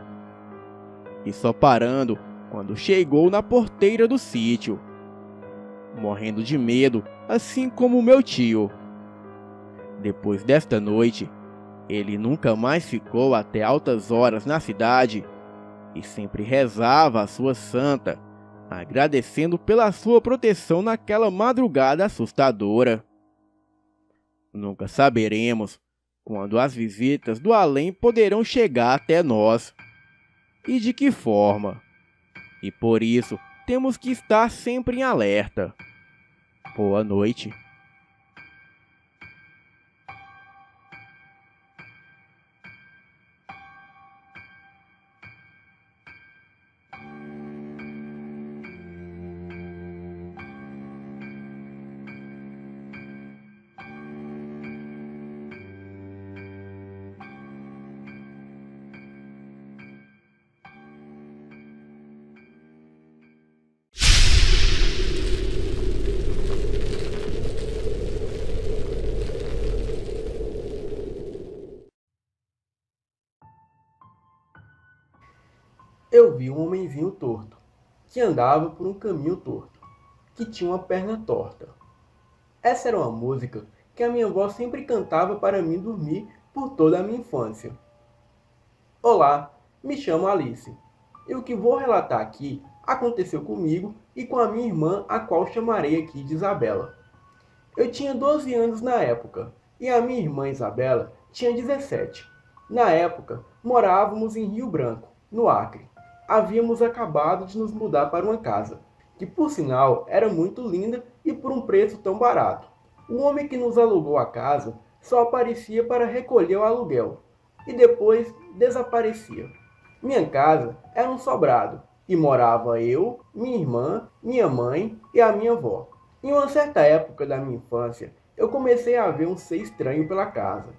Speaker 1: E só parando quando chegou na porteira do sítio, morrendo de medo, assim como o meu tio. Depois desta noite, ele nunca mais ficou até altas horas na cidade e sempre rezava a sua santa, agradecendo pela sua proteção naquela madrugada assustadora. Nunca saberemos quando as visitas do além poderão chegar até nós e de que forma. E por isso temos que estar sempre em alerta. Boa noite.
Speaker 4: Eu vi um homenzinho torto, que andava por um caminho torto, que tinha uma perna torta. Essa era uma música que a minha avó sempre cantava para mim dormir por toda a minha infância. Olá, me chamo Alice, e o que vou relatar aqui aconteceu comigo e com a minha irmã, a qual chamarei aqui de Isabela. Eu tinha 12 anos na época, e a minha irmã Isabela tinha 17. Na época, morávamos em Rio Branco, no Acre. Havíamos acabado de nos mudar para uma casa, que por sinal era muito linda e por um preço tão barato. O homem que nos alugou a casa só aparecia para recolher o aluguel, e depois desaparecia. Minha casa era um sobrado, e morava eu, minha irmã, minha mãe e a minha avó. Em uma certa época da minha infância, eu comecei a ver um ser estranho pela casa.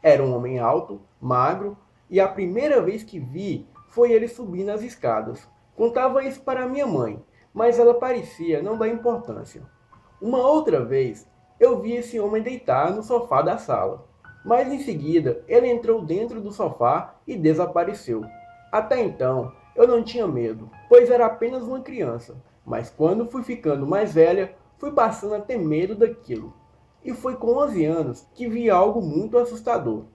Speaker 4: Era um homem alto, magro, e a primeira vez que vi foi ele subindo as escadas. Contava isso para minha mãe, mas ela parecia não dar importância. Uma outra vez, eu vi esse homem deitar no sofá da sala, mas em seguida ele entrou dentro do sofá e desapareceu. Até então, eu não tinha medo, pois era apenas uma criança, mas quando fui ficando mais velha, fui passando a ter medo daquilo. E foi com 11 anos que vi algo muito assustador.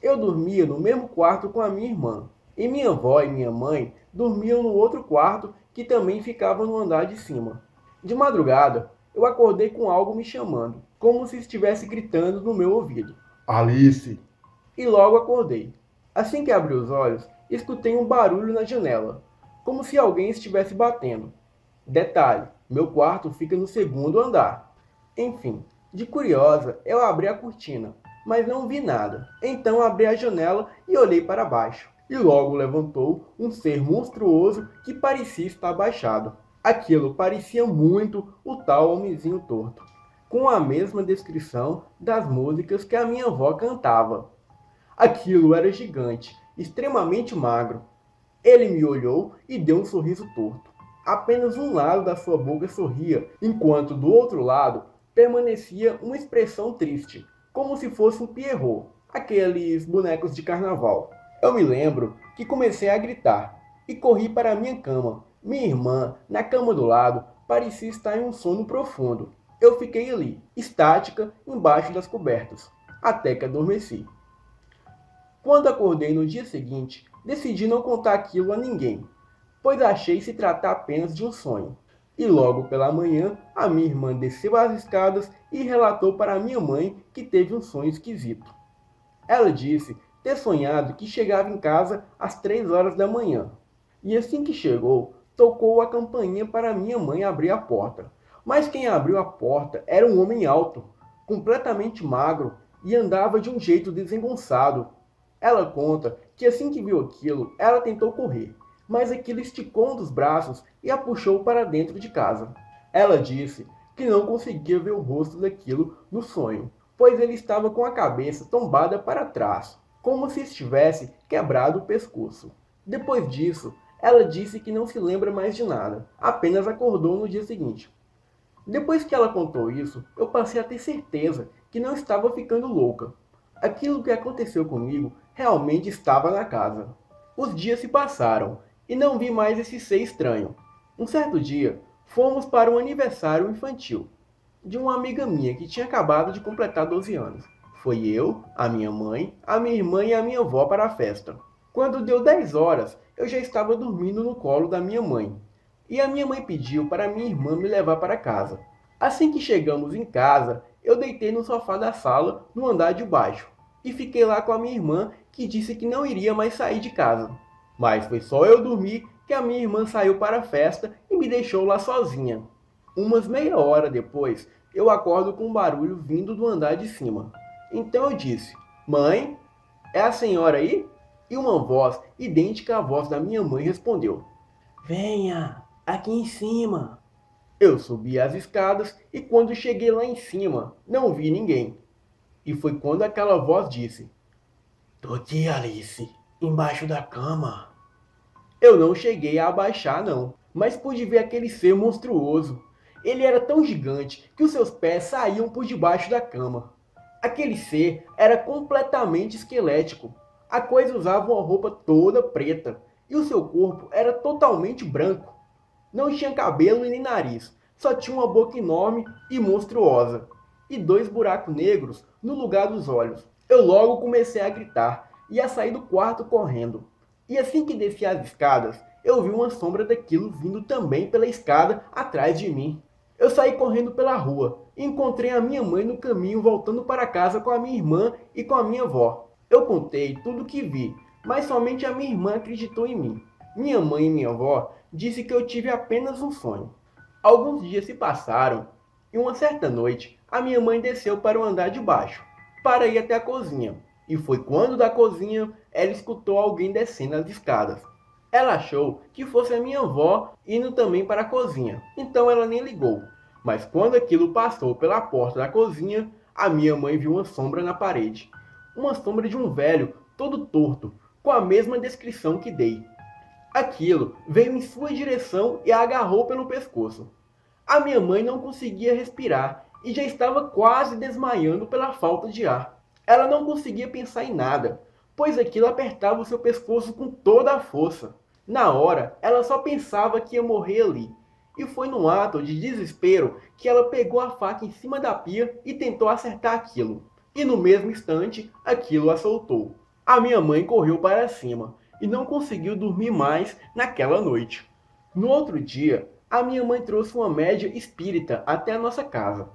Speaker 4: Eu dormia no mesmo quarto com a minha irmã, e minha avó e minha mãe dormiam no outro quarto que também ficava no andar de cima. De madrugada, eu acordei com algo me chamando, como se estivesse gritando no meu ouvido.
Speaker 3: Alice!
Speaker 4: E logo acordei. Assim que abri os olhos, escutei um barulho na janela, como se alguém estivesse batendo. Detalhe, meu quarto fica no segundo andar. Enfim, de curiosa, eu abri a cortina, mas não vi nada. Então abri a janela e olhei para baixo. E logo levantou um ser monstruoso que parecia estar abaixado. Aquilo parecia muito o tal homenzinho torto, com a mesma descrição das músicas que a minha avó cantava. Aquilo era gigante, extremamente magro. Ele me olhou e deu um sorriso torto. Apenas um lado da sua boca sorria, enquanto do outro lado permanecia uma expressão triste, como se fosse um Pierrot, aqueles bonecos de carnaval. Eu me lembro que comecei a gritar e corri para a minha cama. Minha irmã, na cama do lado, parecia estar em um sono profundo. Eu fiquei ali, estática, embaixo das cobertas, até que adormeci. Quando acordei no dia seguinte, decidi não contar aquilo a ninguém, pois achei se tratar apenas de um sonho. E logo pela manhã, a minha irmã desceu as escadas e relatou para a minha mãe que teve um sonho esquisito. Ela disse ter sonhado que chegava em casa às 3 horas da manhã. E assim que chegou, tocou a campainha para minha mãe abrir a porta. Mas quem abriu a porta era um homem alto, completamente magro, e andava de um jeito desengonçado. Ela conta que assim que viu aquilo, ela tentou correr, mas aquilo esticou um dos braços e a puxou para dentro de casa. Ela disse que não conseguia ver o rosto daquilo no sonho, pois ele estava com a cabeça tombada para trás, como se estivesse quebrado o pescoço. Depois disso, ela disse que não se lembra mais de nada, apenas acordou no dia seguinte. Depois que ela contou isso, eu passei a ter certeza que não estava ficando louca. Aquilo que aconteceu comigo realmente estava na casa. Os dias se passaram e não vi mais esse ser estranho. Um certo dia, fomos para um aniversário infantil de uma amiga minha que tinha acabado de completar 12 anos. Foi eu, a minha mãe, a minha irmã e a minha avó para a festa. Quando deu 10 horas, eu já estava dormindo no colo da minha mãe. E a minha mãe pediu para minha irmã me levar para casa. Assim que chegamos em casa, eu deitei no sofá da sala, no andar de baixo. E fiquei lá com a minha irmã, que disse que não iria mais sair de casa. Mas foi só eu dormir que a minha irmã saiu para a festa e me deixou lá sozinha. Umas meia hora depois, eu acordo com um barulho vindo do andar de cima. Então eu disse: "Mãe, é a senhora aí?" E uma voz idêntica à voz da minha mãe respondeu: "Venha, aqui em cima." Eu subi as escadas e quando cheguei lá em cima, não vi ninguém. E foi quando aquela voz disse: "Tô aqui, Alice, embaixo da cama." Eu não cheguei a abaixar não, mas pude ver aquele ser monstruoso. Ele era tão gigante que os seus pés saíam por debaixo da cama. Aquele ser era completamente esquelético. A coisa usava uma roupa toda preta e o seu corpo era totalmente branco. Não tinha cabelo e nem nariz, Só tinha uma boca enorme e monstruosa, e 2 buracos negros no lugar dos olhos. Eu logo comecei a gritar e a sair do quarto correndo. E assim que desci as escadas, eu vi uma sombra daquilo vindo também pela escada atrás de mim. Eu saí correndo pela rua e encontrei a minha mãe no caminho voltando para casa com a minha irmã e com a minha avó. Eu contei tudo o que vi, mas somente a minha irmã acreditou em mim. Minha mãe e minha avó disse que eu tive apenas um sonho. Alguns dias se passaram e uma certa noite a minha mãe desceu para o andar de baixo, para ir até a cozinha. E foi quando da cozinha ela escutou alguém descendo as escadas. Ela achou que fosse a minha avó indo também para a cozinha, então ela nem ligou. Mas quando aquilo passou pela porta da cozinha, a minha mãe viu uma sombra na parede. Uma sombra de um velho todo torto, com a mesma descrição que dei. Aquilo veio em sua direção e a agarrou pelo pescoço. A minha mãe não conseguia respirar e já estava quase desmaiando pela falta de ar. Ela não conseguia pensar em nada, pois aquilo apertava o seu pescoço com toda a força. Na hora, ela só pensava que ia morrer ali. E foi num ato de desespero que ela pegou a faca em cima da pia e tentou acertar aquilo. E no mesmo instante, aquilo a soltou. A minha mãe correu para cima e não conseguiu dormir mais naquela noite. No outro dia, a minha mãe trouxe uma média espírita até a nossa casa.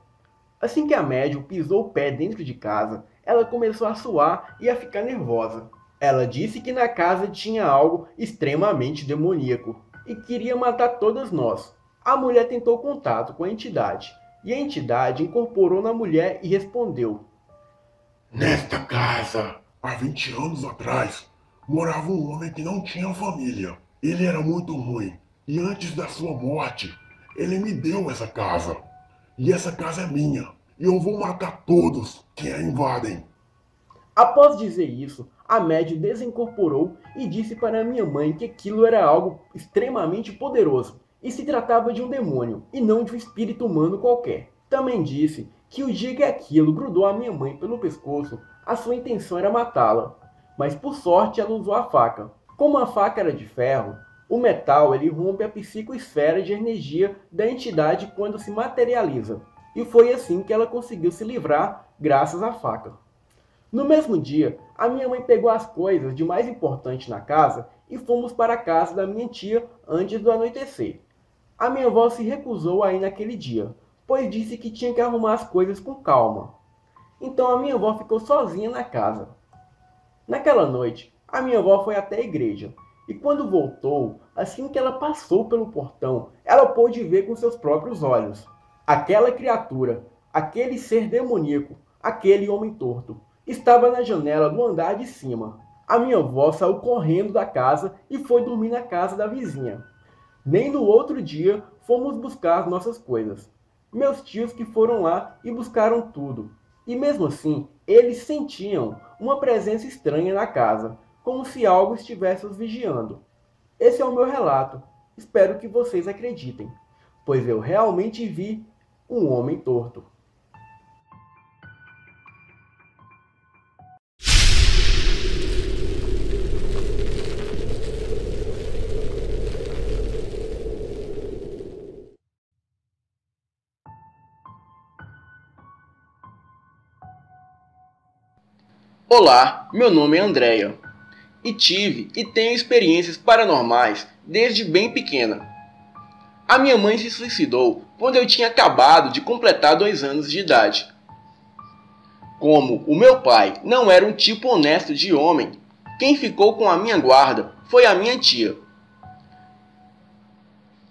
Speaker 4: Assim que a médium pisou o pé dentro de casa, ela começou a suar e a ficar nervosa. Ela disse que na casa tinha algo extremamente demoníaco e queria matar todas nós. A mulher tentou contato com a entidade e a entidade incorporou na mulher e respondeu:
Speaker 5: Nesta casa, há 20 anos atrás, morava um homem que não tinha família. Ele era muito ruim e antes da sua morte, ele me deu essa casa. E essa casa é minha e eu vou matar todos que a invadem.
Speaker 4: Após dizer isso, a médium desincorporou e disse para minha mãe que aquilo era algo extremamente poderoso e se tratava de um demônio e não de um espírito humano qualquer. Também disse que o dia que aquilo grudou a minha mãe pelo pescoço, a sua intenção era matá-la. Mas por sorte ela usou a faca. Como a faca era de ferro, o metal ele rompe a psicoesfera de energia da entidade quando se materializa. E foi assim que ela conseguiu se livrar graças à faca. No mesmo dia, a minha mãe pegou as coisas de mais importante na casa e fomos para a casa da minha tia antes do anoitecer. A minha avó se recusou a ir naquele dia, pois disse que tinha que arrumar as coisas com calma. Então a minha avó ficou sozinha na casa. Naquela noite, a minha avó foi até a igreja, e quando voltou, assim que ela passou pelo portão, ela pôde ver com seus próprios olhos. Aquela criatura, aquele ser demoníaco, aquele homem torto, estava na janela do andar de cima. A minha avó saiu correndo da casa e foi dormir na casa da vizinha. Nem no outro dia fomos buscar as nossas coisas. Meus tios que foram lá e buscaram tudo. E mesmo assim, eles sentiam uma presença estranha na casa, como se algo estivesse os vigiando. Esse é o meu relato. Espero que vocês acreditem, pois eu realmente vi um homem torto. Olá, meu nome é Andréia e tive e tenho experiências paranormais desde bem pequena. A minha mãe se suicidou quando eu tinha acabado de completar 2 anos de idade. Como o meu pai não era um tipo honesto de homem, quem ficou com a minha guarda foi a minha tia.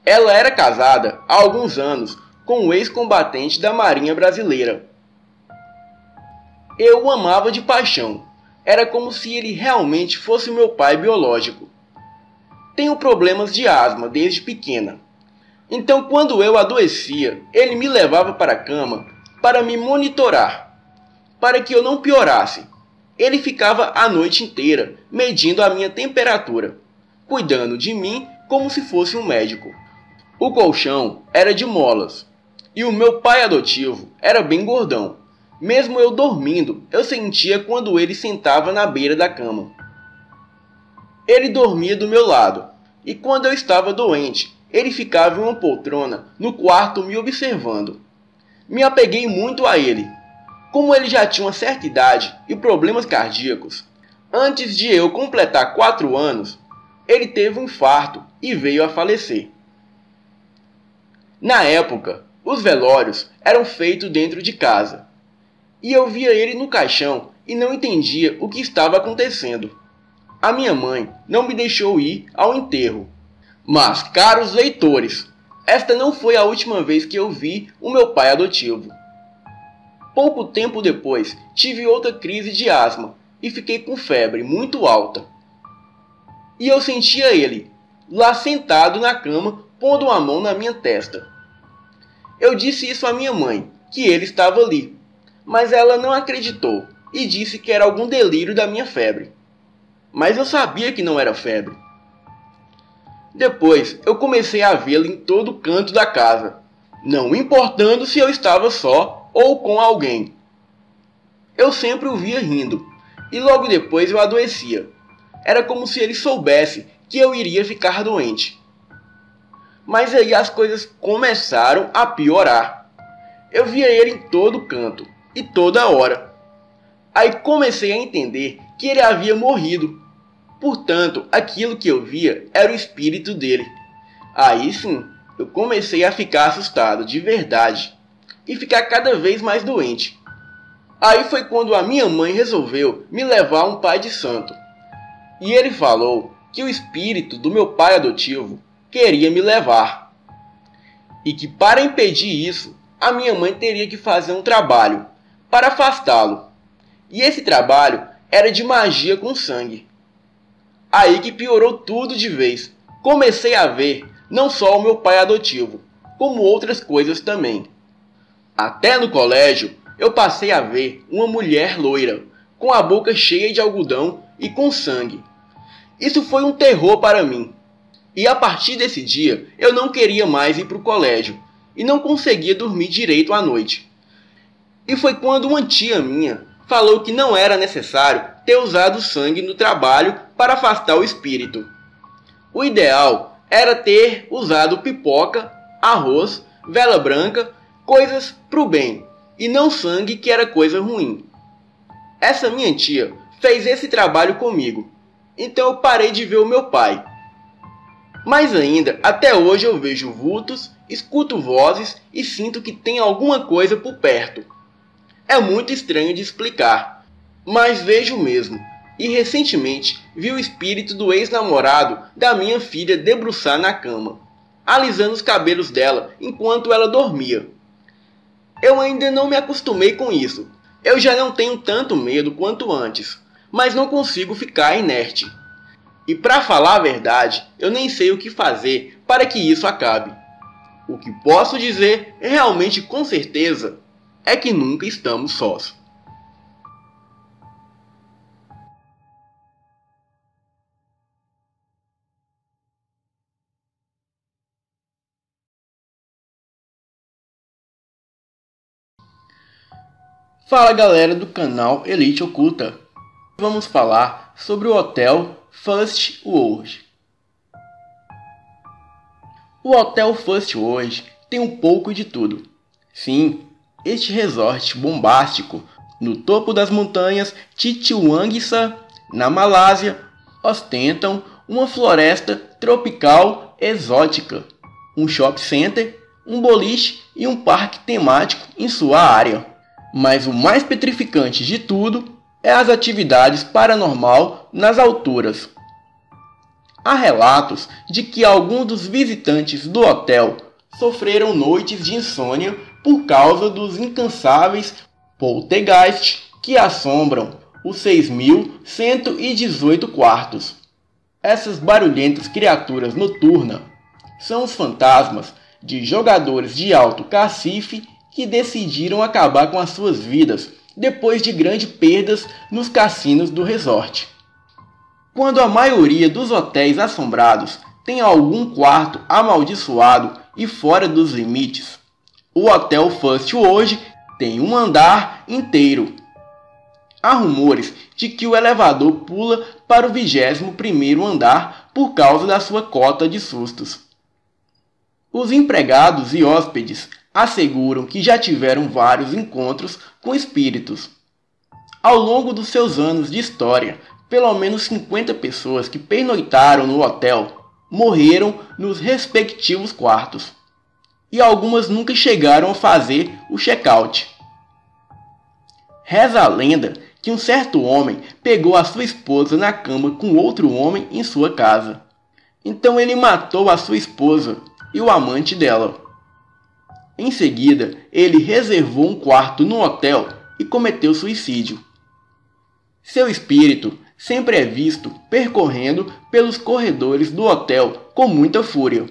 Speaker 4: Ela era casada há alguns anos com um ex-combatente da Marinha Brasileira. Eu o amava de paixão. Era como se ele realmente fosse o meu pai biológico. Tenho problemas de asma desde pequena. Então, quando eu adoecia, ele me levava para a cama para me monitorar, para que eu não piorasse. Ele ficava a noite inteira medindo a minha temperatura, cuidando de mim como se fosse um médico. O colchão era de molas e o meu pai adotivo era bem gordão. Mesmo eu dormindo, eu sentia quando ele sentava na beira da cama. Ele dormia do meu lado, e quando eu estava doente, ele ficava em uma poltrona no quarto me observando. Me apeguei muito a ele. Como ele já tinha uma certa idade e problemas cardíacos, antes de eu completar 4 anos, ele teve um infarto e veio a falecer. Na época, os velórios eram feitos dentro de casa, e eu via ele no caixão e não entendia o que estava acontecendo. A minha mãe não me deixou ir ao enterro. Mas, caros leitores, esta não foi a última vez que eu vi o meu pai adotivo. Pouco tempo depois, tive outra crise de asma e fiquei com febre muito alta. E eu sentia ele, lá sentado na cama, pondo a mão na minha testa. Eu disse isso à minha mãe, que ele estava ali, mas ela não acreditou e disse que era algum delírio da minha febre. Mas eu sabia que não era febre. Depois, eu comecei a vê-lo em todo canto da casa, não importando se eu estava só ou com alguém. Eu sempre o via rindo, e logo depois eu adoecia. Era como se ele soubesse que eu iria ficar doente. Mas aí as coisas começaram a piorar. Eu via ele em todo canto, e toda hora. Aí comecei a entender que ele havia morrido. Portanto, aquilo que eu via era o espírito dele. Aí sim, eu comecei a ficar assustado de verdade e ficar cada vez mais doente. Aí foi quando a minha mãe resolveu me levar a um pai de santo. E ele falou que o espírito do meu pai adotivo queria me levar. E que para impedir isso, a minha mãe teria que fazer um trabalho para afastá-lo. E esse trabalho era de magia com sangue. Aí que piorou tudo de vez. Comecei a ver não só o meu pai adotivo, como outras coisas também. Até no colégio, eu passei a ver uma mulher loira, com a boca cheia de algodão e com sangue. Isso foi um terror para mim. E a partir desse dia, eu não queria mais ir para o colégio, e não conseguia dormir direito à noite. E foi quando uma tia minha falou que não era necessário ter usado sangue no trabalho para afastar o espírito. O ideal era ter usado pipoca, arroz, vela branca, coisas pro bem, e não sangue, que era coisa ruim. Essa minha tia fez esse trabalho comigo, então eu parei de ver o meu pai. Mas ainda, até hoje eu vejo vultos, escuto vozes e sinto que tem alguma coisa por perto. É muito estranho de explicar, mas vejo mesmo. E recentemente vi o espírito do ex-namorado da minha filha debruçar na cama, alisando os cabelos dela enquanto ela dormia. Eu ainda não me acostumei com isso. Eu já não tenho tanto medo quanto antes, mas não consigo ficar inerte. E para falar a verdade, eu nem sei o que fazer para que isso acabe. O que posso dizer, realmente com certeza, é que nunca estamos sós. Fala galera do canal Elite Oculta. Vamos falar sobre o Hotel First World. O Hotel First World tem um pouco de tudo. Sim, este resort bombástico no topo das montanhas Chitwanissa, na Malásia, ostentam uma floresta tropical exótica, um shopping center, um boliche e um parque temático em sua área. Mas o mais petrificante de tudo é as atividades paranormal nas alturas. Há relatos de que alguns dos visitantes do hotel sofreram noites de insônia por causa dos incansáveis poltergeists que assombram os 6.118 quartos. Essas barulhentas criaturas noturnas são os fantasmas de jogadores de alto cacife que decidiram acabar com as suas vidas depois de grandes perdas nos cassinos do resort. Quando a maioria dos hotéis assombrados tem algum quarto amaldiçoado e fora dos limites, o Hotel First World tem um andar inteiro. Há rumores de que o elevador pula para o 21º andar por causa da sua cota de sustos. Os empregados e hóspedes asseguram que já tiveram vários encontros com espíritos. Ao longo dos seus anos de história, pelo menos 50 pessoas que pernoitaram no hotel morreram nos respectivos quartos, e algumas nunca chegaram a fazer o check-out. Reza a lenda que um certo homem pegou a sua esposa na cama com outro homem em sua casa. Então ele matou a sua esposa e o amante dela. Em seguida, ele reservou um quarto no hotel e cometeu suicídio. Seu espírito sempre é visto percorrendo pelos corredores do hotel com muita fúria.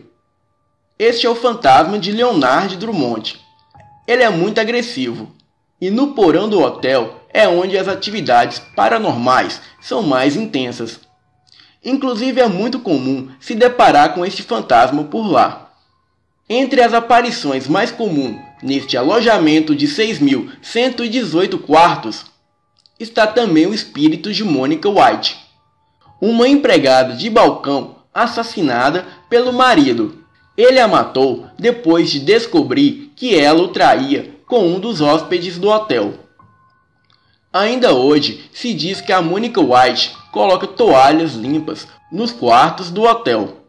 Speaker 4: Este é o fantasma de Leonard Drummond. Ele é muito agressivo, e no porão do hotel é onde as atividades paranormais são mais intensas. Inclusive é muito comum se deparar com este fantasma por lá. Entre as aparições mais comuns neste alojamento de 6.118 quartos, está também o espírito de Monica White, uma empregada de balcão assassinada pelo marido. Ele a matou depois de descobrir que ela o traía com um dos hóspedes do hotel. Ainda hoje se diz que a Monica White coloca toalhas limpas nos quartos do hotel.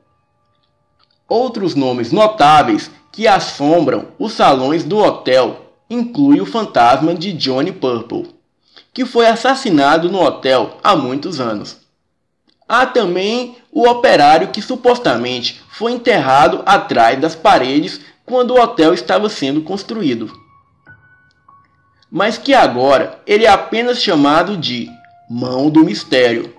Speaker 4: Outros nomes notáveis que assombram os salões do hotel incluem o fantasma de Johnny Purple, que foi assassinado no hotel há muitos anos. Há também o operário que supostamente foi enterrado atrás das paredes quando o hotel estava sendo construído, mas que agora ele é apenas chamado de Mão do Mistério,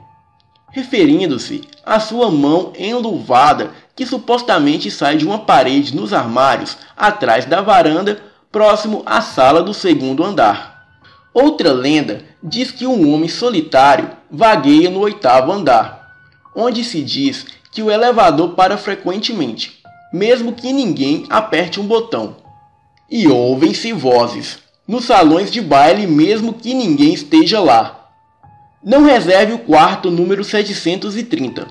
Speaker 4: referindo-se à sua mão enluvada que supostamente sai de uma parede nos armários atrás da varanda próximo à sala do segundo andar. Outra lenda diz que um homem solitário vagueia no 8º andar, onde se diz que o elevador para frequentemente, mesmo que ninguém aperte um botão. E ouvem-se vozes nos salões de baile mesmo que ninguém esteja lá. Não reserve o quarto número 730,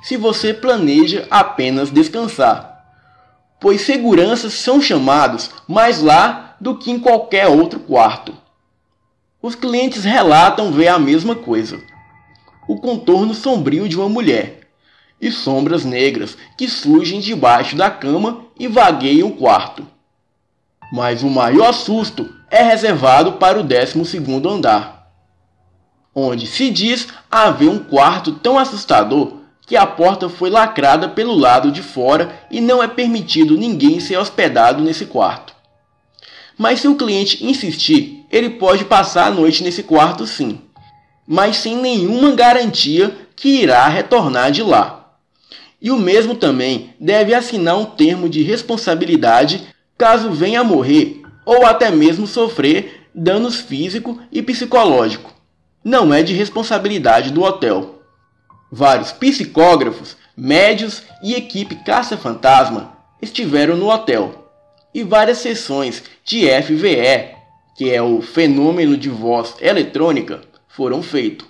Speaker 4: se você planeja apenas descansar, pois seguranças são chamados mais lá do que em qualquer outro quarto. Os clientes relatam ver a mesma coisa: o contorno sombrio de uma mulher e sombras negras que surgem debaixo da cama e vagueiam o quarto. Mas o maior susto é reservado para o 12º andar, onde se diz haver um quarto tão assustador que a porta foi lacrada pelo lado de fora e não é permitido ninguém ser hospedado nesse quarto. Mas se o cliente insistir, ele pode passar a noite nesse quarto sim, mas sem nenhuma garantia que irá retornar de lá. E o mesmo também deve assinar um termo de responsabilidade caso venha a morrer ou até mesmo sofrer danos físico e psicológico. Não é de responsabilidade do hotel. Vários psicógrafos, médios e equipe caça-fantasma estiveram no hotel, e várias sessões de FVE, que é o fenômeno de voz eletrônica, foram feitas.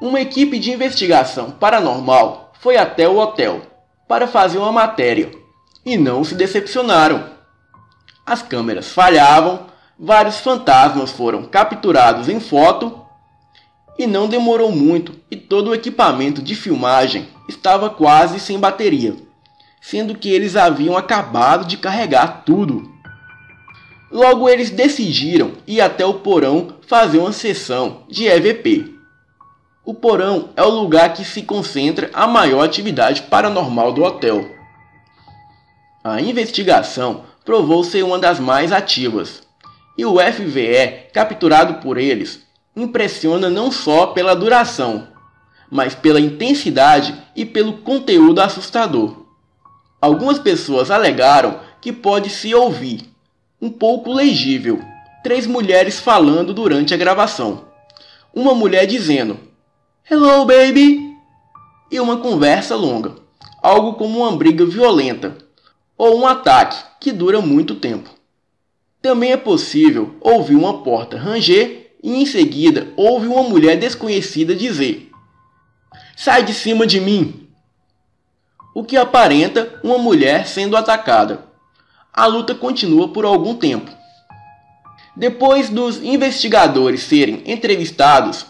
Speaker 4: Uma equipe de investigação paranormal foi até o hotel para fazer uma matéria, e não se decepcionaram. As câmeras falhavam, vários fantasmas foram capturados em foto, e não demorou muito e todo o equipamento de filmagem estava quase sem bateria, sendo que eles haviam acabado de carregar tudo. Logo eles decidiram ir até o porão fazer uma sessão de EVP. O porão é o lugar que se concentra a maior atividade paranormal do hotel. A investigação provou ser uma das mais ativas, e o FVE capturado por eles impressiona não só pela duração, mas pela intensidade e pelo conteúdo assustador. Algumas pessoas alegaram que pode-se ouvir, um pouco legível, 3 mulheres falando durante a gravação. Uma mulher dizendo "Hello, baby!" e uma conversa longa, algo como uma briga violenta, ou um ataque que dura muito tempo. Também é possível ouvir uma porta ranger e em seguida ouve uma mulher desconhecida dizer "Sai de cima de mim!"
Speaker 6: o que aparenta uma mulher sendo atacada. A luta continua por algum tempo. Depois dos investigadores serem entrevistados,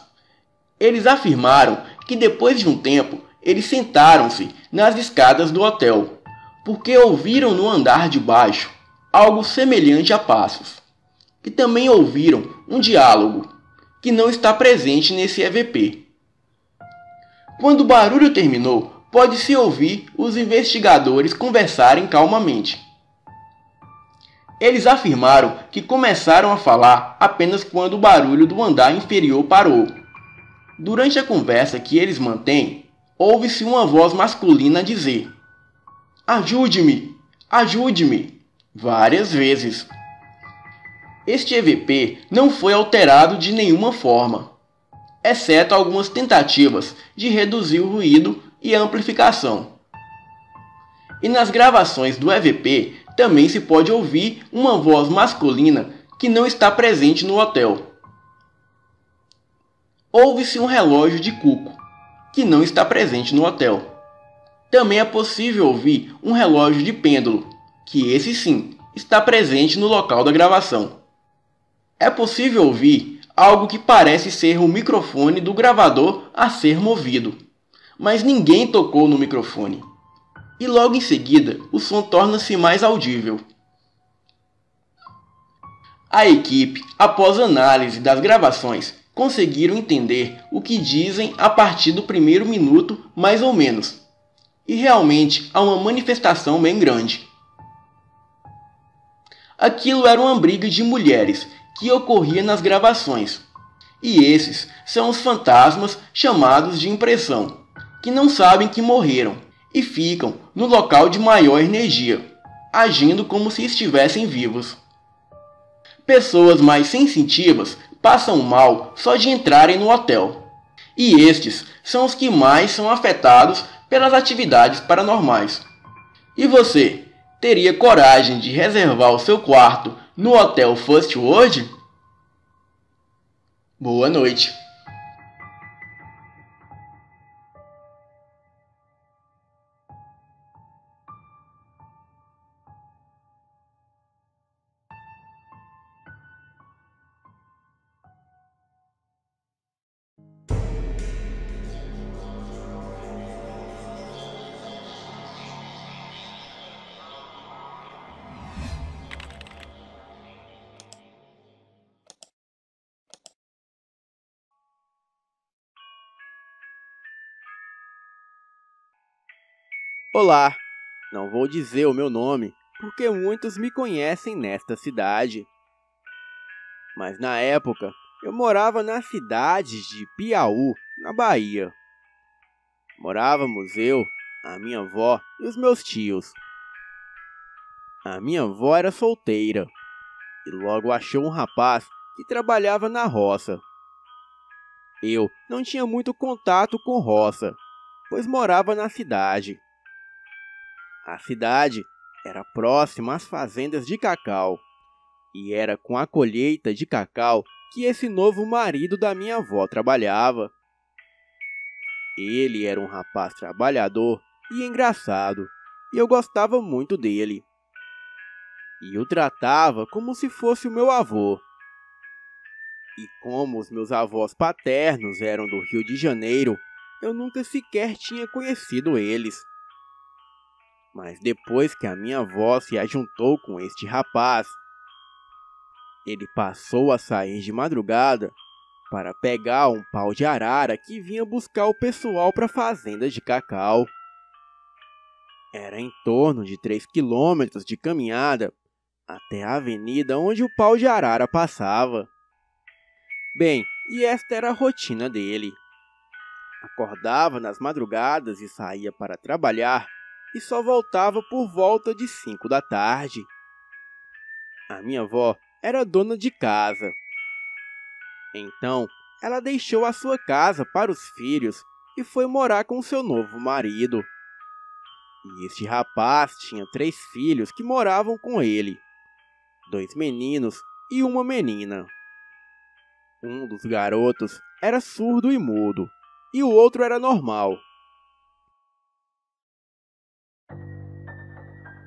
Speaker 6: eles afirmaram que depois de um tempo, eles sentaram-se nas escadas do hotel, porque ouviram no andar de baixo algo semelhante a passos. E também ouviram um diálogo, que não está presente nesse EVP. Quando o barulho terminou, pode-se ouvir os investigadores conversarem calmamente. Eles afirmaram que começaram a falar apenas quando o barulho do andar inferior parou. Durante a conversa que eles mantêm, ouve-se uma voz masculina dizer: "Ajude-me! Ajude-me!" várias vezes. Este EVP não foi alterado de nenhuma forma, exceto algumas tentativas de reduzir o ruído e a amplificação. E nas gravações do EVP também se pode ouvir uma voz masculina que não está presente no hotel. Ouve-se um relógio de cuco, que não está presente no hotel. Também é possível ouvir um relógio de pêndulo, que esse sim está presente no local da gravação. É possível ouvir algo que parece ser o microfone do gravador a ser movido, mas ninguém tocou no microfone. E logo em seguida, o som torna-se mais audível. A equipe, após análise das gravações, conseguiram entender o que dizem a partir do primeiro minuto, mais ou menos. E realmente há uma manifestação bem grande. Aquilo era uma briga de mulheres que ocorria nas gravações. E esses são os fantasmas chamados de impressão, que não sabem que morreram e ficam no local de maior energia, agindo como se estivessem vivos. Pessoas mais sensitivas passam mal só de entrarem no hotel. E estes são os que mais são afetados pelas atividades paranormais. E você, teria coragem de reservar o seu quarto no Hotel First World? Boa noite.
Speaker 1: Olá, não vou dizer o meu nome, porque muitos me conhecem nesta cidade. Mas na época, eu morava na cidade de Piauí, na Bahia. Morávamos eu, a minha avó e os meus tios. A minha avó era solteira e logo achou um rapaz que trabalhava na roça. Eu não tinha muito contato com roça, pois morava na cidade. A cidade era próxima às fazendas de cacau, e era com a colheita de cacau que esse novo marido da minha avó trabalhava. Ele era um rapaz trabalhador e engraçado, e eu gostava muito dele. E o tratava como se fosse o meu avô. E como os meus avós paternos eram do Rio de Janeiro, eu nunca sequer tinha conhecido eles. Mas depois que a minha avó se ajuntou com este rapaz, ele passou a sair de madrugada para pegar um pau de arara que vinha buscar o pessoal para a fazenda de cacau. Era em torno de 3 quilômetros de caminhada até a avenida onde o pau de arara passava. Bem, e esta era a rotina dele. Acordava nas madrugadas e saía para trabalhar, e só voltava por volta de 5 da tarde. A minha avó era dona de casa. Então, ela deixou a sua casa para os filhos e foi morar com seu novo marido. E este rapaz tinha 3 filhos que moravam com ele, 2 meninos e uma menina. Um dos garotos era surdo e mudo, e o outro era normal.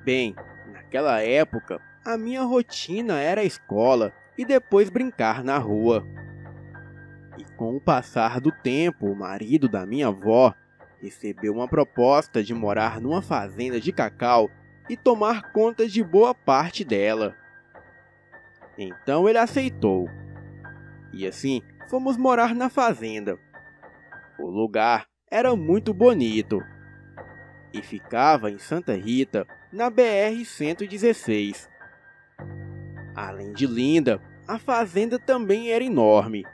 Speaker 7: Bem, naquela época, a minha rotina era a escola e depois brincar na rua. E com o passar do tempo, o marido da minha avó recebeu uma proposta de morar numa fazenda de cacau e tomar conta de boa parte dela. Então ele aceitou. E assim, fomos morar na fazenda. O lugar era muito bonito e ficava em Santa Rita, na BR-116. Além de linda, a fazenda também era enorme.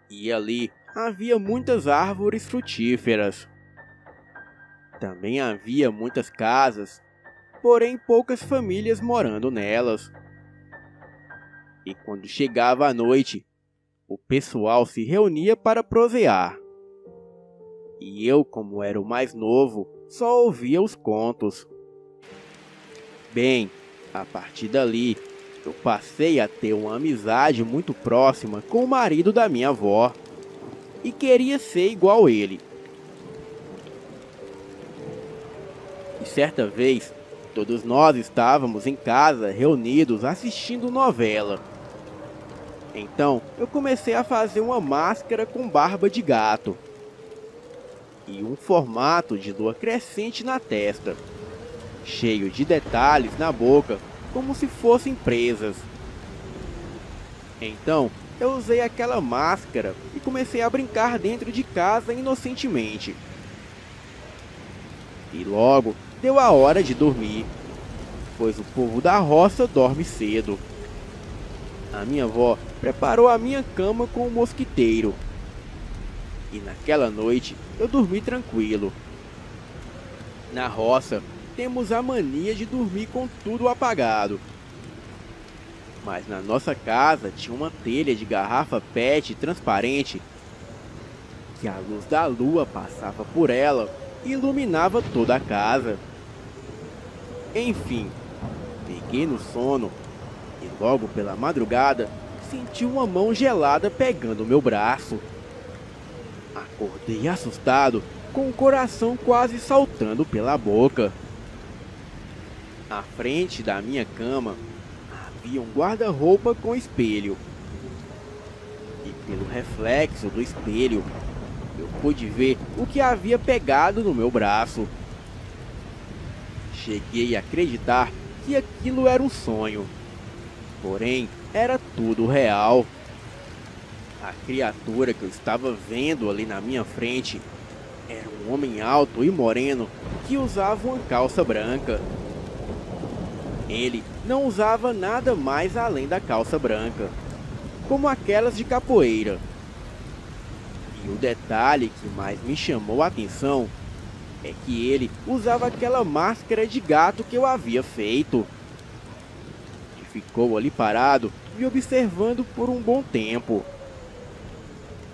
Speaker 7: E ali havia muitas árvores frutíferas. Também havia muitas casas, porém poucas famílias morando nelas. E quando chegava a noite, o pessoal se reunia para prosear. E eu, como era o mais novo, só ouvia os contos. Bem, a partir dali, eu passei a ter uma amizade muito próxima com o marido da minha avó. E queria ser igual ele. E certa vez, todos nós estávamos em casa reunidos assistindo novela. Então, eu comecei a fazer uma máscara com barba de gato e um formato de lua crescente na testa, cheio de detalhes na boca, como se fossem presas. Então, eu usei aquela máscara e comecei a brincar dentro de casa inocentemente. E logo deu a hora de dormir, pois o povo da roça dorme cedo. A minha avó preparou a minha cama com um mosquiteiro. E naquela noite eu dormi tranquilo. Na roça temos a mania de dormir com tudo apagado. Mas na nossa casa tinha uma telha de garrafa PET transparente que a luz da lua passava por ela e iluminava toda a casa. Enfim, peguei no sono e logo pela madrugada senti uma mão gelada pegando meu braço. Acordei assustado, com o coração quase saltando pela boca. À frente da minha cama havia um guarda-roupa com espelho. E pelo reflexo do espelho, eu pude ver o que havia pegado no meu braço. Cheguei a acreditar que aquilo era um sonho. Porém, era tudo real. A criatura que eu estava vendo ali na minha frente era um homem alto e moreno que usava uma calça branca. Ele não usava nada mais além da calça branca, como aquelas de capoeira. E o detalhe que mais me chamou a atenção é que ele usava aquela máscara de gato que eu havia feito. E ficou ali parado, me observando por um bom tempo.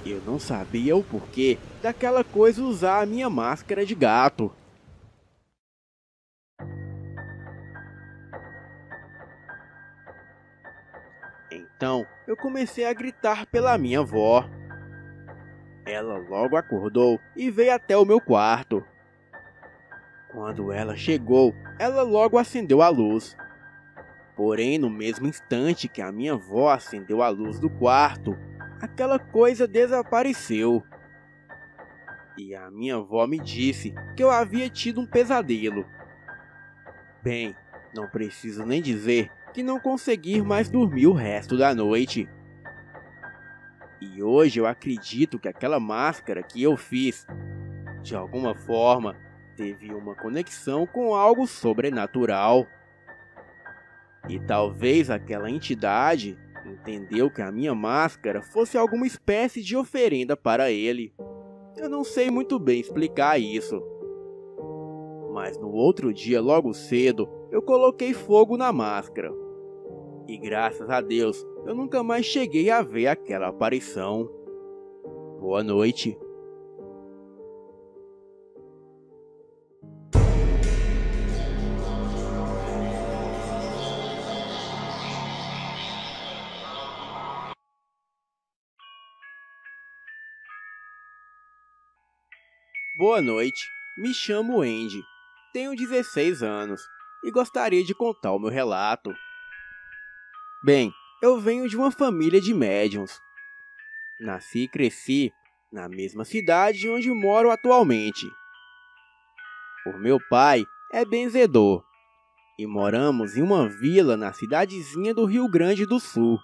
Speaker 7: Eu não sabia o porquê daquela coisa usar a minha máscara de gato. Então, eu comecei a gritar pela minha avó. Ela logo acordou e veio até o meu quarto. Quando ela chegou, ela logo acendeu a luz. Porém, no mesmo instante que a minha avó acendeu a luz do quarto, aquela coisa desapareceu. E a minha avó me disse que eu havia tido um pesadelo. Bem, não preciso nem dizer que não consegui mais dormir o resto da noite. E hoje eu acredito que aquela máscara que eu fiz, de alguma forma, teve uma conexão com algo sobrenatural. E talvez aquela entidade entendeu que a minha máscara fosse alguma espécie de oferenda para ele. Eu não sei muito bem explicar isso. Mas no outro dia, logo cedo, eu coloquei fogo na máscara. E graças a Deus, eu nunca mais cheguei a ver aquela aparição. Boa noite. Boa noite, me chamo Andy. tenho 16 anos e gostaria de contar o meu relato. Bem, eu venho de uma família de médiuns. Nasci e cresci na mesma cidade onde moro atualmente. O meu pai é benzedor e moramos em uma vila na cidadezinha do Rio Grande do Sul.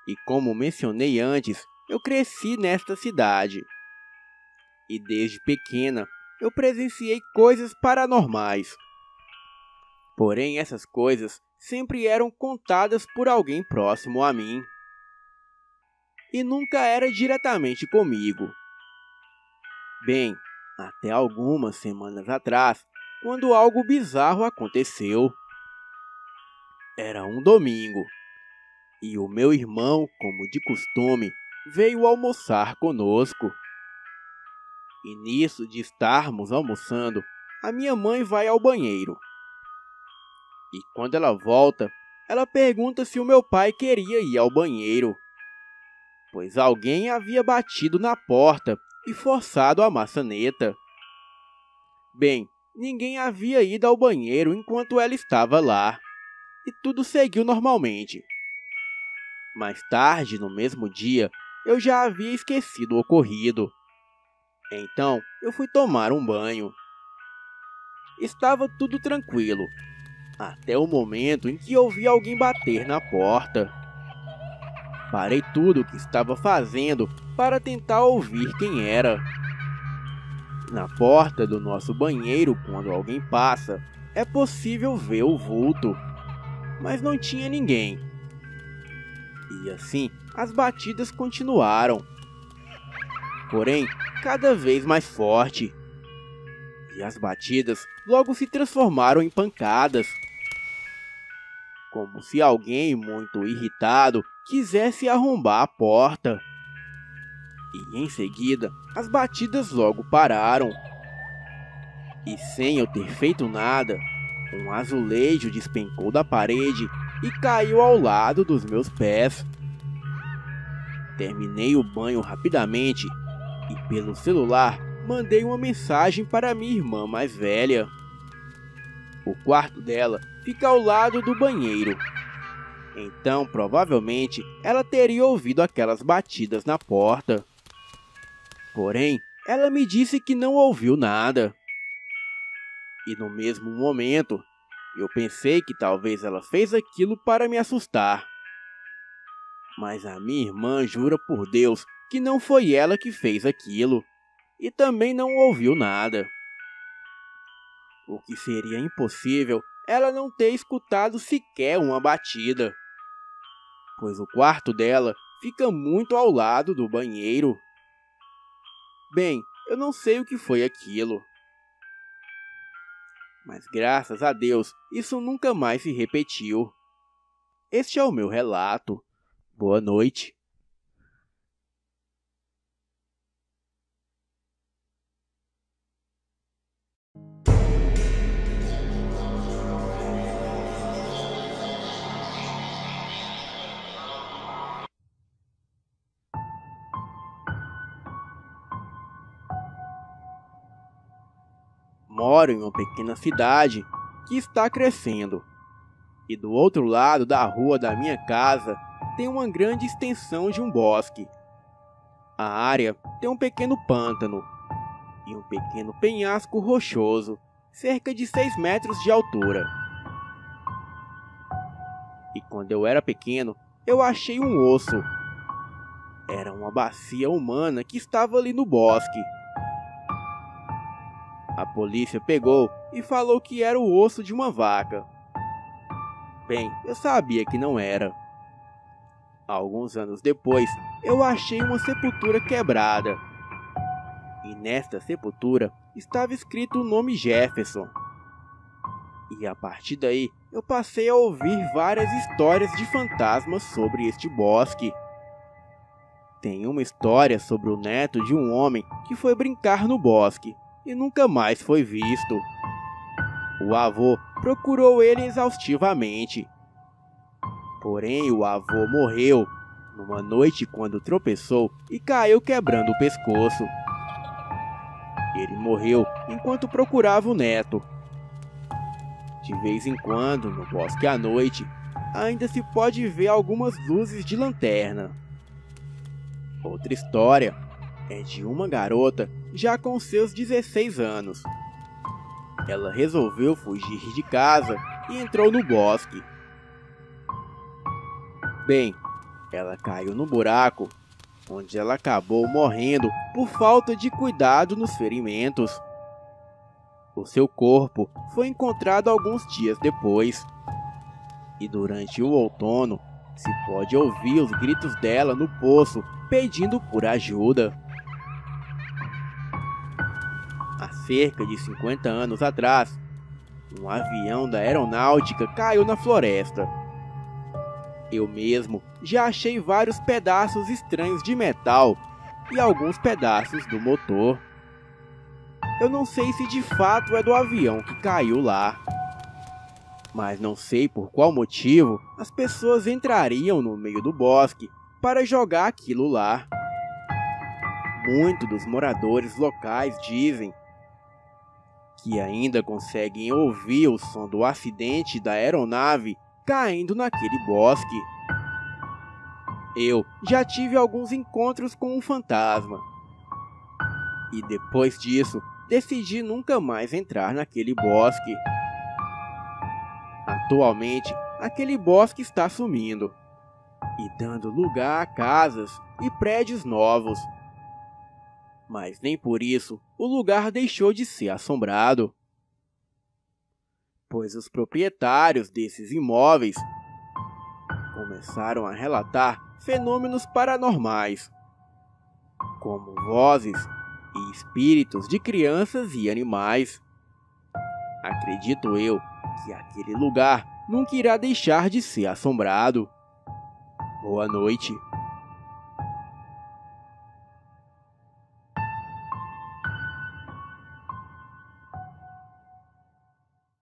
Speaker 7: E como mencionei antes, eu cresci nesta cidade. E desde pequena eu presenciei coisas paranormais. Porém, essas coisas sempre eram contadas por alguém próximo a mim. E nunca era diretamente comigo. Bem, até algumas semanas atrás, quando algo bizarro aconteceu. Era um domingo, e o meu irmão, como de costume, veio almoçar conosco. E nisso de estarmos almoçando, a minha mãe vai ao banheiro. E quando ela volta, ela pergunta se o meu pai queria ir ao banheiro, pois alguém havia batido na porta e forçado a maçaneta. Bem, ninguém havia ido ao banheiro enquanto ela estava lá, e tudo seguiu normalmente. Mais tarde, no mesmo dia, eu já havia esquecido o ocorrido. Então, eu fui tomar um banho. Estava tudo tranquilo, até o momento em que ouvi alguém bater na porta. Parei tudo o que estava fazendo para tentar ouvir quem era. Na porta do nosso banheiro, quando alguém passa, é possível ver o vulto, mas não tinha ninguém. E assim, as batidas continuaram. Porém, cada vez mais forte. E as batidas logo se transformaram em pancadas. Como se alguém muito irritado quisesse arrombar a porta. E em seguida, as batidas logo pararam. E sem eu ter feito nada, um azulejo despencou da parede e caiu ao lado dos meus pés. Terminei o banho rapidamente e pelo celular mandei uma mensagem para minha irmã mais velha. O quarto dela fica ao lado do banheiro. Então, provavelmente, ela teria ouvido aquelas batidas na porta. Porém, ela me disse que não ouviu nada. E no mesmo momento, eu pensei que talvez ela fez aquilo para me assustar. Mas a minha irmã jura por Deus que não foi ela que fez aquilo. E também não ouviu nada. O que seria impossível ela não ter escutado sequer uma batida, pois o quarto dela fica muito ao lado do banheiro. Bem, eu não sei o que foi aquilo. Mas graças a Deus, isso nunca mais se repetiu. Este é o meu relato. Boa noite. Moro em uma pequena cidade que está crescendo. E do outro lado da rua da minha casa tem uma grande extensão de um bosque. A área tem um pequeno pântano e um pequeno penhasco rochoso, cerca de 6 metros de altura. E quando eu era pequeno, eu achei um osso. Era uma bacia humana que estava ali no bosque. A polícia pegou e falou que era o osso de uma vaca. Bem, eu sabia que não era. Alguns anos depois, eu achei uma sepultura quebrada. E nesta sepultura estava escrito o nome Jefferson. E a partir daí, eu passei a ouvir várias histórias de fantasmas sobre este bosque. Tem uma história sobre o neto de um homem que foi brincar no bosque e nunca mais foi visto. O avô procurou ele exaustivamente. Porém, o avô morreu numa noite quando tropeçou e caiu quebrando o pescoço. Ele morreu enquanto procurava o neto. De vez em quando, no bosque à noite, ainda se pode ver algumas luzes de lanterna. Outra história é de uma garota já com seus 16 anos. Ela resolveu fugir de casa e entrou no bosque. Bem, ela caiu no buraco, onde ela acabou morrendo por falta de cuidado nos ferimentos. O seu corpo foi encontrado alguns dias depois. E durante o outono, se pode ouvir os gritos dela no poço pedindo por ajuda. Há cerca de 50 anos atrás, um avião da aeronáutica caiu na floresta. Eu mesmo já achei vários pedaços estranhos de metal e alguns pedaços do motor. Eu não sei se de fato é do avião que caiu lá. Mas não sei por qual motivo as pessoas entrariam no meio do bosque para jogar aquilo lá. Muitos dos moradores locais dizem que ainda conseguem ouvir o som do acidente da aeronave caindo naquele bosque. Eu já tive alguns encontros com um fantasma. E depois disso, decidi nunca mais entrar naquele bosque. Atualmente, aquele bosque está sumindo e dando lugar a casas e prédios novos. Mas nem por isso o lugar deixou de ser assombrado, pois os proprietários desses imóveis começaram a relatar fenômenos paranormais, como vozes e espíritos de crianças e animais. Acredito eu que aquele lugar nunca irá deixar de ser assombrado. Boa noite.